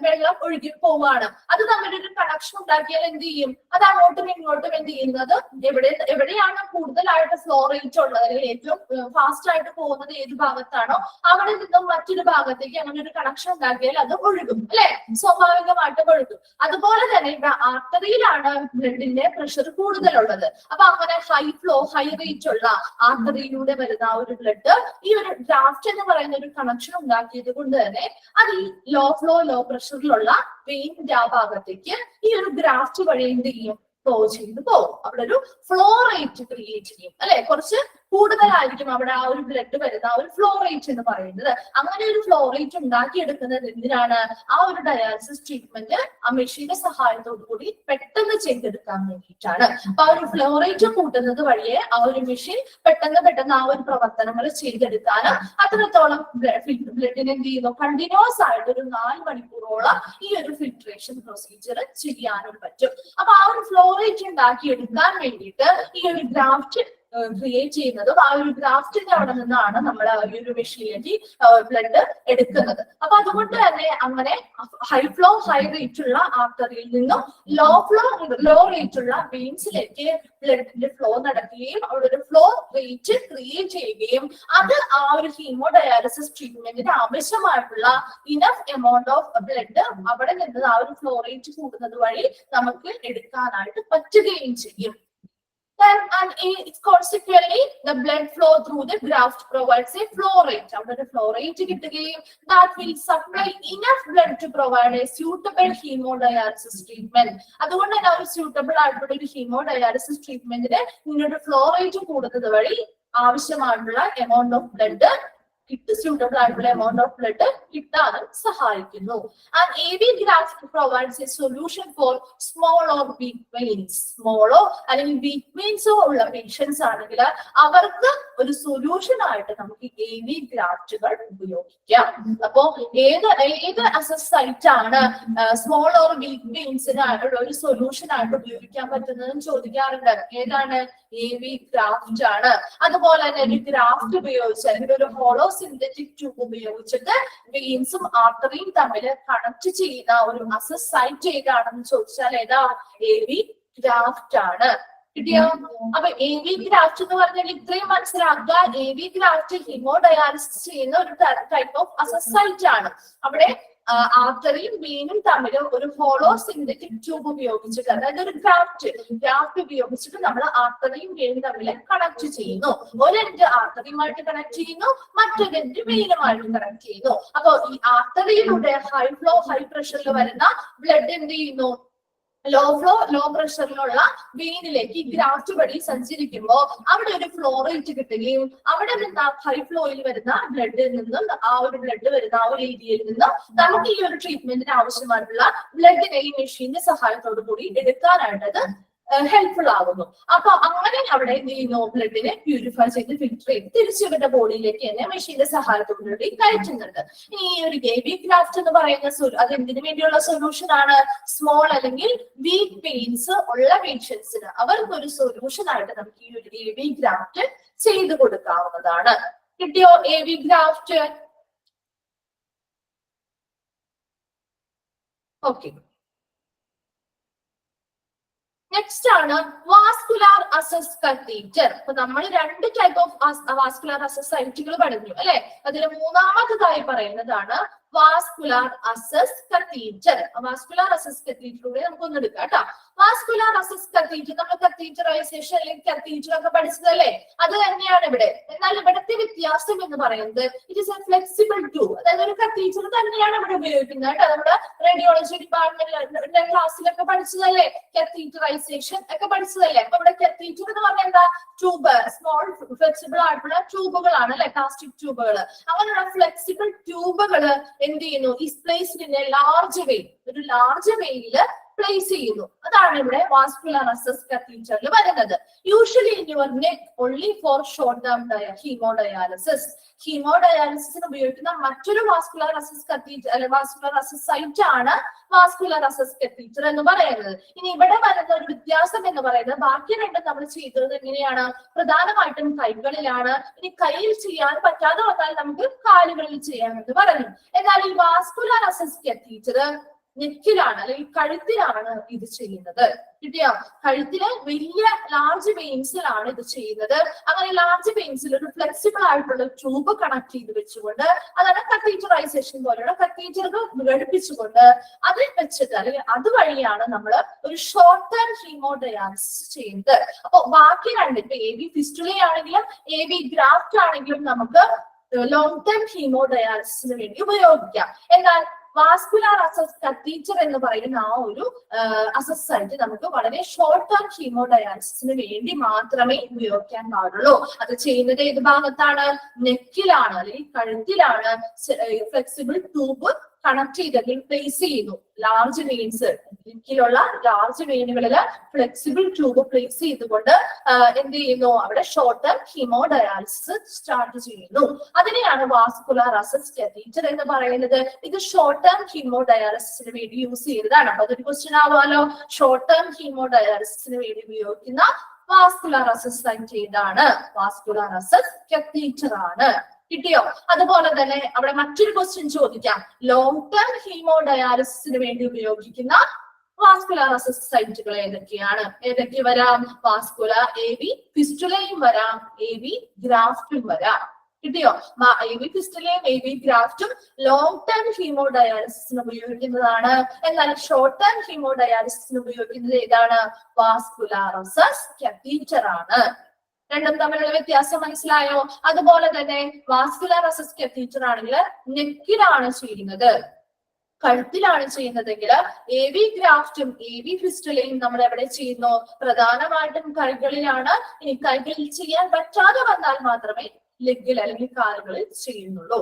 വെള്ളം ഒഴുകി പോവാണ്. അത് തമ്മിലൊരു കണക്ഷൻ ഉണ്ടാക്കിയാൽ എന്ത് ചെയ്യും? അത് അങ്ങോട്ടും ഇങ്ങോട്ടും എന്ത് ചെയ്യുന്നത്? എവിടെയാണ് കൂടുതലായിട്ട് ഫ്ലോ റേറ്റ് ഉള്ളത് അല്ലെങ്കിൽ ഏറ്റവും ഫാസ്റ്റ് ആയിട്ട് പോകുന്നത് ഏത് ഭാഗത്താണോ അവിടെ നിന്നും മറ്റൊരു ഭാഗത്തേക്ക് അങ്ങനെ ഒരു കണക്ഷൻ ഉണ്ടാക്കിയാൽ അത് ഒഴുകും അല്ലെ, സ്വാഭാവികമായിട്ടും ഒഴുകും. അതുപോലെ തന്നെ ഇവിടെ ആർട്ടറിയിലാണ് ബ്ലഡിന്റെ പ്രഷർ കൂടുതലുള്ളത്. അപ്പൊ അങ്ങനെ ഹൈ ഫ്ലോ, ഹൈ റേറ്റ് ഉള്ള ആർട്ടറിയിലൂടെ വരുന്ന ആ ഒരു ബ്ലഡ് ഈ ഒരു ഗ്രാഫ്റ്റ് എന്ന് പറയുന്ന ഒരു കണക്ഷൻ ഉണ്ടാക്കിയത് കൊണ്ട് തന്നെ അത് ഈ ലോ ഫ്ലോ, ലോ പ്രഷറിലുള്ള വെയിനിന്റെ ആ ഭാഗത്തേക്ക് ഈ ഒരു ഗ്രാഫ്റ്റ് വഴി എന്ത് ചെയ്യും? ഫ്ലോ ചെയ്ത് പോകും. അവിടെ ഒരു ഫ്ലോ റേറ്റ് ക്രിയേറ്റ് ചെയ്യും അല്ലെ, കുറച്ച് കൂടുതലായിരിക്കും അവിടെ ആ ഒരു ബ്ലഡ് വരുന്ന ആ ഒരു ഫ്ലോ റേറ്റ് എന്ന് പറയുന്നത്. അങ്ങനെ ഒരു ഫ്ലോ റേറ്റ് ഉണ്ടാക്കിയെടുക്കുന്നത് എന്തിനാണ്? ആ ഒരു ഡയാലിസിസ് ട്രീറ്റ്മെന്റ് ആ മെഷീന്റെ സഹായത്തോടു കൂടി പെട്ടെന്ന് ചെയ്തെടുക്കാൻ വേണ്ടിയിട്ടാണ്. അപ്പൊ ആ ഒരു ഫ്ലോ റേറ്റ് കൂട്ടുന്നത് വഴിയെ ആ ഒരു മെഷീൻ പെട്ടെന്ന് ആ ഒരു പ്രവർത്തനങ്ങൾ ചെയ്തെടുക്കാനും അത്രത്തോളം ബ്ലഡിന് എന്ത് ചെയ്യുന്നു? കണ്ടിന്യൂസ് ആയിട്ട് ഒരു 4 മണിക്കൂറോളം ഈ ഒരു ഫിൽട്രേഷൻ പ്രൊസീജിയർ ചെയ്യാനും പറ്റും. അപ്പൊ ആ ഒരു ഫ്ലോ റേറ്റ് ഉണ്ടാക്കിയെടുക്കാൻ വേണ്ടിയിട്ട് ഈ ഒരു ഗ്രാഫ്റ്റ് ക്രിയേറ്റ് ചെയ്യുന്നതും ആ ഒരു ഗ്രാഫ്റ്റിന്റെ അവിടെ നിന്നാണ് നമ്മൾ ഈ ഒരു മെഷീനിലേക്ക് ബ്ലഡ് എടുക്കുന്നത്. അപ്പൊ അതുകൊണ്ട് തന്നെ അങ്ങനെ ഹൈ ഫ്ലോ ഹൈ റേറ്റ് ഉള്ള ആർട്ടറിയിൽ നിന്നും ലോ റേറ്റ് ഉള്ള വെയിൻസിലേക്ക് ബ്ലഡിന്റെ ഫ്ലോ നടക്കുകയും അവിടെ ഒരു ഫ്ലോ റേറ്റ് ക്രിയേറ്റ് ചെയ്യുകയും അത് ആ ഒരു ഹീമോഡയാലിസിസ് ട്രീറ്റ്മെന്റിന് ആവശ്യമായിട്ടുള്ള ഇനഫ് എമൗണ്ട് ഓഫ് ബ്ലഡ് അവിടെ നിന്ന് ആ ഒരു ഫ്ലോ റേറ്റ് കൂടുന്നത് വഴി നമുക്ക് എടുക്കാനായിട്ട് പറ്റുകയും ചെയ്യും. And consequently, the blood flow through the graft provides a flow rate. അവിടെ flow rate കിട്ടുകയും that will supply enough blood to provide a suitable hemodialysis treatment. അതുകൊണ്ട് തന്നെ ഒരു suitable ആയിട്ടുള്ള ഒരു hemodialysis treatmentന് നിങ്ങളുടെ flow rate കൂടുന്നത് വഴി ആവശ്യമായിട്ടുള്ള amount of blood suitable ആയിട്ടുള്ള amount of blood കിട്ടാനും സഹായിക്കുന്നു. And AV graft provides a solution for small or weak veins. സ്മോളോ അല്ലെങ്കിൽ വീക്ക് വെയിൻസോ ഉള്ള പേഷ്യൻസ് ആണെങ്കിൽ അവർക്ക് ഒരു സൊല്യൂഷൻ ആയിട്ട് നമുക്ക് AV ഗ്രാഫ്റ്റുകൾ ഉപയോഗിക്കാം. അപ്പോ ഏത് അസസ് സൈറ്റ് ആണ് സ്മോൾ ഓർ വീക്ക് വെയിൻസിനായിട്ടുള്ള ഒരു സൊല്യൂഷൻ ആയിട്ട് ഉപയോഗിക്കാൻ പറ്റുന്നതെന്ന് ചോദിക്കാറുണ്ട്. ഏതാണ്? AV ഗ്രാഫ്റ്റ് ആണ്. അതുപോലെ തന്നെ ഒരു ഗ്രാഫ്റ്റ് ഉപയോഗിച്ച് അല്ലെങ്കിൽ ഒരു ഹോളോ സിന്തറ്റിക് ട്യൂബ് ഉപയോഗിച്ചിട്ട് വെയിൻസും ആർട്ടറിയും തമ്മിൽ കണക്ട് ചെയ്യുന്ന ഒരു അസസ് സൈറ്റ് ഏതാണെന്ന് ചോദിച്ചാൽ ഏതാ? AV ഗ്രാഫ്റ്റ് ആണ്. കിട്ടിയോ? അപ്പൊ AV ഗ്രാഫ്റ്റ് എന്ന് പറഞ്ഞാൽ ഇത്രയും മനസ്സിലാക്കുക. AV ഗ്രാഫ്റ്റ് ഹീമോഡയാലിസിസ് ചെയ്യുന്ന ഒരു ടൈപ്പ് ഓഫ് അസസ് സൈറ്റ് ആണ്. അവിടെ ആർട്ടറിയും വെയിനും തമ്മിൽ ഒരു ഹോളോ സിന്തറ്റിക് ട്യൂബ് ഉപയോഗിച്ചിട്ട്, അതായത് ഒരു ഗ്രാഫ്റ്റ് ഉപയോഗിച്ചിട്ട് നമ്മൾ ആർട്ടറിയും വെയിനും തമ്മിൽ കണക്ട് ചെയ്യുന്നു. ഒരെൻഡ് ആർട്ടറിയുമായിട്ട് കണക്ട് ചെയ്യുന്നു, മറ്റൊരെൻഡ് വെയിനുമായിട്ട് കണക്ട് ചെയ്യുന്നു. അപ്പൊ ഈ ആർട്ടറിയിലൂടെ ഹൈ ഫ്ലോ ഹൈ പ്രഷറിൽ വരുന്ന ബ്ലഡ് എന്ത് ചെയ്യുന്നു? ലോ ഫ്ലോ ലോ പ്രഷറിലുള്ള വെയിനിലേക്ക് ഗ്രാഫ്റ്റ് വഴി സഞ്ചരിക്കുമ്പോൾ അവിടെ ഒരു ഫ്ലോ റേറ്റ് കിട്ടുകയും അവിടെ നിന്ന് ഹൈ ഫ്ലോയിൽ വരുന്ന ബ്ലഡിൽ നിന്നും ആ ഒരു ബ്ലഡ് വരുന്ന ആ ഒരു ഏരിയയിൽ നിന്നും നമുക്ക് ഈ ഒരു ട്രീറ്റ്മെന്റിന് ആവശ്യമായിട്ടുള്ള ബ്ലഡിനെ ഈ മെഷീന്റെ സഹായത്തോടു കൂടി എടുക്കാനായിട്ട് ഹെൽപ്ഫുൾ ആകുന്നു. അപ്പൊ അങ്ങനെ അവിടെ എന്ത് ചെയ്യുന്നു? ബ്ലഡിനെ പ്യൂരിഫൈ ചെയ്ത് ഫിൽറ്റർ ചെയ്ത് തിരിച്ചു ഇവരുടെ ബോഡിയിലേക്ക് തന്നെ മെഷീന്റെ സഹായത്തോടുകൂടി കയറ്റുന്നുണ്ട്. ഇനി ഈ ഒരു AV ഗ്രാഫ്റ്റ് എന്ന് പറയുന്ന അത് എന്തിനു വേണ്ടിയുള്ള സൊല്യൂഷൻ ആണ്? സ്മോൾ അല്ലെങ്കിൽ വീക്ക് പെയിൻസ് ഉള്ള പേഷ്യൻസിന് അവർക്കൊരു സൊല്യൂഷൻ ആയിട്ട് നമുക്ക് ഈ ഒരു AV ഗ്രാഫ്റ്റ് ചെയ്തു കൊടുക്കാവുന്നതാണ്. കിട്ടിയോ AV ഗ്രാഫ്റ്റ്? ഓക്കെ. നെക്സ്റ്റ് ആണ് വാസ്കുലാർ അസസ് കത്തീറ്റർ. അപ്പൊ നമ്മൾ രണ്ട് ടൈപ്പ് ഓഫ് വാസ്കുലാർ അസസ് സൈറ്റുകൾ പഠിച്ചു അല്ലെ. അതിൽ മൂന്നാമതായി പറയുന്നതാണ് vascular access catheter. Vascular access കത്തീറ്ററിലൂടെ നമുക്കൊന്ന് എടുക്കാം കേട്ടോ. വാസ്കുലാർ അസസ് കത്തീറ്റർ നമ്മൾ കത്തീറ്ററൈസേഷൻ അല്ലെങ്കിൽ കത്തീറ്റർ ഒക്കെ പഠിച്ചതല്ലേ, അത് തന്നെയാണ് ഇവിടെ. എന്നാൽ ഇവിടുത്തെ വ്യത്യാസം എന്ന് പറയുന്നത് it is A flexible tube. അതായത് ഒരു കത്തീറ്റർ തന്നെയാണ് ഇവിടെ ഉപയോഗിക്കുന്നത് കേട്ടോ. നമ്മുടെ റേഡിയോളജി ഡിപ്പാർട്ട്മെന്റ് ക്ലാസ്സിലൊക്കെ പഠിച്ചതല്ലേ, കത്തീറ്ററൈസേഷൻ ഒക്കെ പഠിച്ചതല്ലേ. അപ്പൊ ഇവിടെ കത്തീറ്റർ എന്ന് പറഞ്ഞാൽ എന്താ? ട്യൂബ്, സ്മോൾ ഫ്ലെക്സിബിൾ ആയിട്ടുള്ള ട്യൂബുകളാണ് അല്ലെ, പ്ലാസ്റ്റിക് ട്യൂബുകൾ. അങ്ങനെയുള്ള ഫ്ലെക്സിബിൾ ട്യൂബുകൾ എന്ത് ചെയ്യുന്നു? Is placed in a large vein, ഒരു ലാർജ് വെയിനില് പ്ലേസ് ചെയ്യുന്നു. അതാണ് ഇവിടെ വാസ്കുലാർ അസസ് കത്തീറ്ററിൽ വരുന്നത്. Usually in your neck only for short term haemodialysis. ഹീമോഡയാലിസിന് ഉപയോഗിക്കുന്ന മറ്റൊരു വാസ്കുലാർ അസസ് കത്തീറ്റർ അല്ലെ വാസ്കുലാർ അസസ് സൈറ്റ് ആണ് വാസ്കുലാർ അസസ് കത്തീറ്റർ എന്ന് പറയുന്നത്. ഇനി ഇവിടെ വരുന്ന ഒരു വ്യത്യാസം എന്ന് പറയുന്നത് ബാക്കി രണ്ടും നമ്മൾ ചെയ്തത് എങ്ങനെയാണ്? പ്രധാനമായിട്ടും കൈകളിലാണ്. ഇനി കയ്യിൽ ചെയ്യാൻ പറ്റാതെ വന്നാൽ നമുക്ക് കാലുകളിൽ ചെയ്യാമെന്ന് പറഞ്ഞു. എന്നാൽ ഈ വാസ്കുലാർ അസസ് കത്തീറ്റർ നെക്കിലാണ് അല്ലെങ്കിൽ കഴുത്തിലാണ് ഇത് ചെയ്യുന്നത്. കിട്ടിയോ? കഴുത്തില് വലിയ ലാർജ് വെയിൻസിലാണ് ഇത് ചെയ്യുന്നത്. അങ്ങനെ ലാർജ് വെയിൻസിൽ ഒരു ഫ്ലെക്സിബിൾ ആയിട്ടുള്ള ട്യൂബ് കണക്ട് ചെയ്ത് വെച്ചുകൊണ്ട്, അതാണ് കത്തീറ്ററൈസേഷൻ പോലെയുള്ള കത്തീറ്ററുകൾ ഘടിപ്പിച്ചുകൊണ്ട് അതിൽ വെച്ചിട്ട് അല്ലെങ്കിൽ അതുവഴിയാണ് നമ്മൾ ഒരു ഷോർട്ട് ടേം ഹീമോഡയാലിസിസ് ചെയ്യുന്നത്. അപ്പൊ ബാക്കി രണ്ട്, ഇപ്പൊ AV ഫിസ്റ്റുല ആണെങ്കിലും AV ഗ്രാഫ്റ്റ് ആണെങ്കിലും നമുക്ക് ലോങ് ടേം ഹീമോഡയാലിസിന് വേണ്ടി ഉപയോഗിക്കാം. എന്നാൽ വാസ്കുലാർ അസസ് കത്തീറ്റർ എന്ന് പറയുന്ന ആ ഒരു അസസ് സൈറ്റ് നമുക്ക് വളരെ ഷോർട്ട് ടേം ഹീമോഡയാലിസിന് വേണ്ടി മാത്രമേ ഉപയോഗിക്കാൻ പാടുള്ളൂ. അത് ചെയ്യുന്നത് ഏത് ഭാഗത്താണ്? നെക്കിലാണ് അല്ലെങ്കിൽ കഴുത്തിലാണ്. ഫ്ലെക്സിബിൾ ട്യൂബ് കണക്ട് ചെയ്തെങ്കിൽ പ്ലേസ് ചെയ്യുന്നു. ലാർജ് വെയിൻസ്, നെക്കിലുള്ള ലാർജ് വെയിനുകളില് ഫ്ലെക്സിബിൾ ട്യൂബ് പ്ലേസ് ചെയ്തുകൊണ്ട് എന്ത് ചെയ്യുന്നു? അവിടെ ഷോർട്ട് ടേം ഹീമോഡയാലിസിസ് സ്റ്റാർട്ട് ചെയ്യുന്നു. അതിനെയാണ് വാസ്കുലാർ അസസ് കത്തീറ്റർ എന്ന് പറയുന്നത്. ഇത് ഷോർട്ട് ടേം ഹീമോഡയാലിസിന് വേണ്ടി യൂസ് ചെയ്യുന്നതാണ്. അപ്പൊ അതൊരു ക്വസ്റ്റ്യൻ ആവാലോ. ഷോർട്ട് ടേം ഹീമോഡയാലിസിന് വേണ്ടി ഉപയോഗിക്കുന്ന വാസ്കുലർ അസസ് സൈറ്റ് ഏതാണ്? വാസ്കുലർ അസസ് കത്തീറ്റർ ആണ്. കിട്ടിയോ? അതുപോലെ തന്നെ അവിടെ മറ്റൊരു ക്വസ്റ്റ്യൻ ചോദിക്കാം. ലോങ് ടേം ഹീമോഡയാലിസിന് വേണ്ടി ഉപയോഗിക്കുന്ന വാസ്കുലർ അസസ് സൈറ്റുകൾ ഏതൊക്കെയാണ്? ഏതൊക്കെ വരാം? വാസ്കുലർ AV ഫിസ്റ്റുലയും വരാം, AV ഗ്രാഫ്റ്റും വരാം. കിട്ടിയോ? AV ഫിസ്റ്റുലയും AV ഗ്രാഫ്റ്റും ലോങ് ടേം ഹീമോഡയാലിസിന് ഉപയോഗിക്കുന്നതാണ്. എന്നാൽ ഷോർട്ട് ടേം ഹീമോഡയാലിസിന് ഉപയോഗിക്കുന്നത് ഏതാണ്? വാസ്കുലർ അസസ് കത്തീറ്റർ ആണ്. രണ്ടും തമ്മിലുള്ള വ്യത്യാസം മനസ്സിലായോ? അതുപോലെ തന്നെ വാസ്കുലർ അസസ് കത്തീറ്റർ ആണെങ്കിൽ നെക്കിലാണ് ചെയ്യുന്നത്, കഴുത്തിലാണ് ചെയ്യുന്നതെങ്കിൽ AV ഗ്രാഫ്റ്റും AV ഫിസ്റ്റുലയും നമ്മൾ എവിടെ ചെയ്യുന്നു? പ്രധാനമായിട്ടും കൈകളിലാണ്. ഇനി കൈകളിൽ ചെയ്യാൻ പറ്റാതെ വന്നാൽ മാത്രമേ ലെഗിൽ അല്ലെങ്കിൽ കാലുകളിൽ ചെയ്യുന്നുള്ളൂ.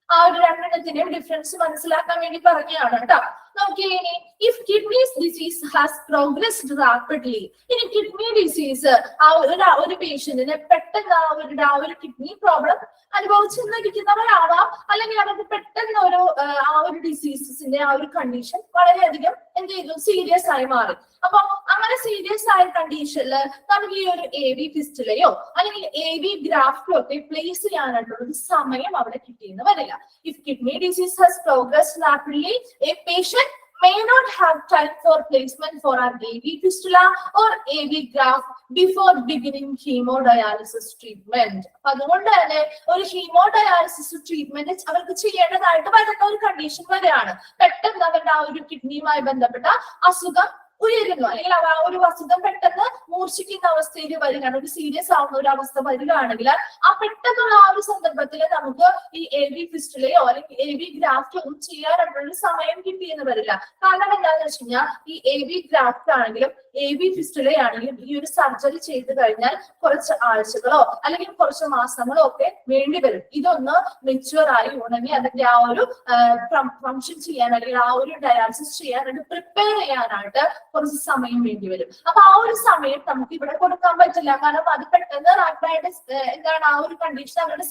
ആ ഒരു രണ്ടെണ്ണത്തിന്റെയും ഡിഫറൻസ് മനസ്സിലാക്കാൻ വേണ്ടി പറഞ്ഞതാണ് കേട്ടോ. നോക്കിയേ, ഇനി if kidneys disease has progressed rapidly, ഇനി കിഡ്നി ഡിസീസ് ഒരു പേഷ്യന്റിന് പെട്ടെന്ന് ആ ഒരു കിഡ്നി പ്രോബ്ലം അനുഭവിച്ചിരിക്കുന്നവരാവാം, അല്ലെങ്കിൽ അവർക്ക് പെട്ടെന്ന് ആ ഒരു ഡിസീസസിന്റെ ആ ഒരു കണ്ടീഷൻ വളരെയധികം എന്ത് ചെയ്തു? സീരിയസ് ആയി മാറി. അപ്പൊ അങ്ങനെ സീരിയസ് ആയ കണ്ടീഷനിൽ നമുക്ക് ഈ ഒരു AV ഫിസ്റ്റുലയോ അല്ലെങ്കിൽ AV ഗ്രാഫ്റ്റോ ഒക്കെ പ്ലേസ് ചെയ്യാനായിട്ടുള്ള ഒരു സമയം അവിടെ കിട്ടിയെന്ന് വരില്ല. If kidney disease has progressed rapidly, A patient may not have time for placement for an AV fistula or AV graft before beginning hemodialysis treatment. അതുകൊണ്ട് തന്നെ ഒരു ഹീമോഡയാലിസിസ് ട്രീറ്റ്മെന്റ് അവർക്ക് ചെയ്യേണ്ടതായിട്ട് വരുന്ന ഒരു കണ്ടീഷൻ വരെയാണ്. പെട്ടെന്ന് അവരുടെ ആ ഒരു കിഡ്നിയുമായി ബന്ധപ്പെട്ട അസുഖം ഉയരുന്നു, അല്ലെങ്കിൽ ആ ഒരു അസുഖം പെട്ടെന്ന് മൂർച്ഛിക്കുന്ന അവസ്ഥയിൽ വരികയാണ്, ഒരു സീരിയസ് ആവുന്ന ഒരു അവസ്ഥ വരികയാണെങ്കിൽ ആ പെട്ടെന്നുള്ള ആ ഒരു സന്ദർഭത്തിൽ നമുക്ക് ഈ AV ഫിസ്റ്റുലയോ അല്ലെങ്കിൽ AV ഗ്രാഫ്റ്റോ ഒന്നും ചെയ്യാനുള്ള സമയം കിട്ടിയെന്ന് വരില്ല. കാരണം എന്താണെന്ന് വെച്ച് കഴിഞ്ഞാൽ ഈ AV ഗ്രാഫ്റ്റ് ആണെങ്കിലും AV ഫിസ്റ്റുലയാണെങ്കിലും ഈ ഒരു സർജറി ചെയ്ത് കഴിഞ്ഞാൽ കുറച്ച് ആഴ്ചകളോ അല്ലെങ്കിൽ കുറച്ച് മാസങ്ങളോ ഒക്കെ വേണ്ടി വരും. ഇതൊന്ന് മെച്യൂർ ആയി ഉണങ്ങി അതിന്റെ ആ ഒരു ഫംഗ്ഷൻ ചെയ്യാൻ അല്ലെങ്കിൽ ആ ഒരു ഡയാലിസിസ് ചെയ്യാനായിട്ട് പ്രിപ്പയർ ചെയ്യാനായിട്ട് കുറച്ച് സമയം വേണ്ടി വരും. അപ്പൊ ആ ഒരു സമയം നമുക്ക് ഇവിടെ കൊടുക്കാൻ പറ്റില്ല. കാരണം അത് പെട്ടെന്ന് റാപ്പിഡായിട്ട് എന്താണ് ആ ഒരു കണ്ടീഷൻ അവരുടെ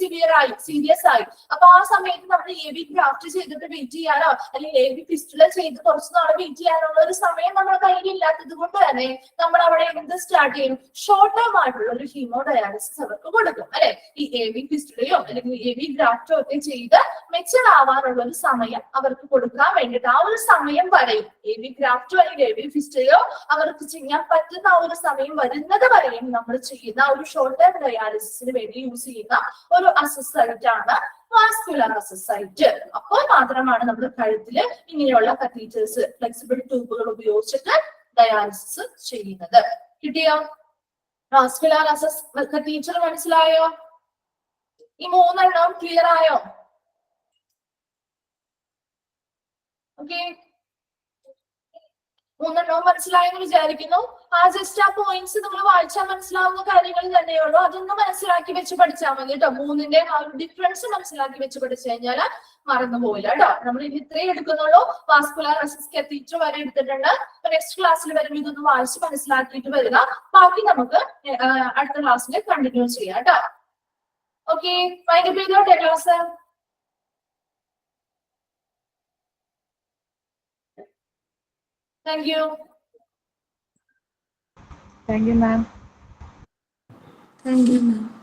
സീരിയസ് ആയി. അപ്പൊ ആ സമയത്ത് നമ്മൾ AV ഗ്രാഫ്റ്റ് ചെയ്തിട്ട് വെയിറ്റ് ചെയ്യാനോ അല്ലെങ്കിൽ AV ഫിസ്റ്റുല ചെയ്ത് കുറച്ച് നാൾ വെയിറ്റ് ചെയ്യാനുള്ള ഒരു സമയം നമ്മുടെ കയ്യിൽ ഇല്ലാത്തത് കൊണ്ട് തന്നെ നമ്മൾ അവിടെ എന്ത് സ്റ്റാർട്ട് ചെയ്യും? ഷോർട്ട് ടേം ആയിട്ടുള്ള ഒരു ഹീമോഡയാലിസിസ് അവർക്ക് കൊടുക്കും, അല്ലെ? ഈ AV ഫിസ്റ്റുലയോ അല്ലെങ്കിൽ AV ഗ്രാഫ്റ്റോ ഒക്കെ ചെയ്ത് മെച്ചർ ആവാനുള്ള ഒരു സമയം അവർക്ക് കൊടുക്കാൻ വേണ്ടിയിട്ട് ആ ഒരു സമയം വരെയും AV ഗ്രാഫ്റ്റോ അല്ലെങ്കിൽ AV ഫിസ്റ്റുലയോ അവർക്ക് ചെയ്യാൻ പറ്റുന്ന ആ ഒരു സമയം വരുന്നത് വരെയും നമ്മൾ ചെയ്യുന്ന ഒരു ഷോർട്ട് ടേം ഡയാലിസിസിന് വേണ്ടി യൂസ് ചെയ്യുന്ന ഒരു അസസ് സൈറ്റ് ആണ് വാസ്കുലർ അസസ് സൈറ്റ്. അപ്പോൾ മാത്രമാണ് നമ്മൾ കഴുത്തില് ഇങ്ങനെയുള്ള കത്തീറ്റേഴ്സ്, ഫ്ലെക്സിബിൾ ട്യൂബുകൾ ഉപയോഗിച്ചിട്ട് ഡയാലിസിസ് ചെയ്യുന്നത്. കിട്ടിയോ? വാസ്കുലർ അസസ് കത്തീറ്റർ മനസ്സിലായോ? ഈ മൂന്നെണ്ണം ക്ലിയർ ആയോ? ഓക്കെ, മൂന്നെണ്ണവും മനസ്സിലായെന്ന് വിചാരിക്കുന്നു. ആ ജസ്റ്റ് ആ പോയിന്റ്സ് നമ്മൾ വായിച്ചാൽ മനസ്സിലാവുന്ന കാര്യങ്ങൾ തന്നെയുള്ളൂ. അതൊന്ന് മനസ്സിലാക്കി വെച്ച് പഠിച്ചാൽ മതി കേട്ടോ. മൂന്നിന്റെയും ആ ഒരു ഡിഫറൻസ് മനസ്സിലാക്കി വെച്ച് പഠിച്ചു കഴിഞ്ഞാൽ മറന്നു പോയില്ല കേട്ടോ. നമ്മൾ ഇനി ഇത്രയും എടുക്കുന്നുള്ളൂ. വാസ്കുലർ അസസ് കത്തീറ്റർ വരെ എടുത്തിട്ടുണ്ട്. നെക്സ്റ്റ് ക്ലാസ്സിൽ വരുമ്പോൾ ഇതൊന്ന് വായിച്ച് മനസ്സിലാക്കിയിട്ട് വരിക. ബാക്കി നമുക്ക് അടുത്ത ക്ലാസ്സിൽ കണ്ടിന്യൂ ചെയ്യാം കേട്ടോ. ഓക്കെ, വൈകിട്ട് ചെയ്തോട്ടെ class. Thank you. Thank you, ma'am. Thank you, ma'am.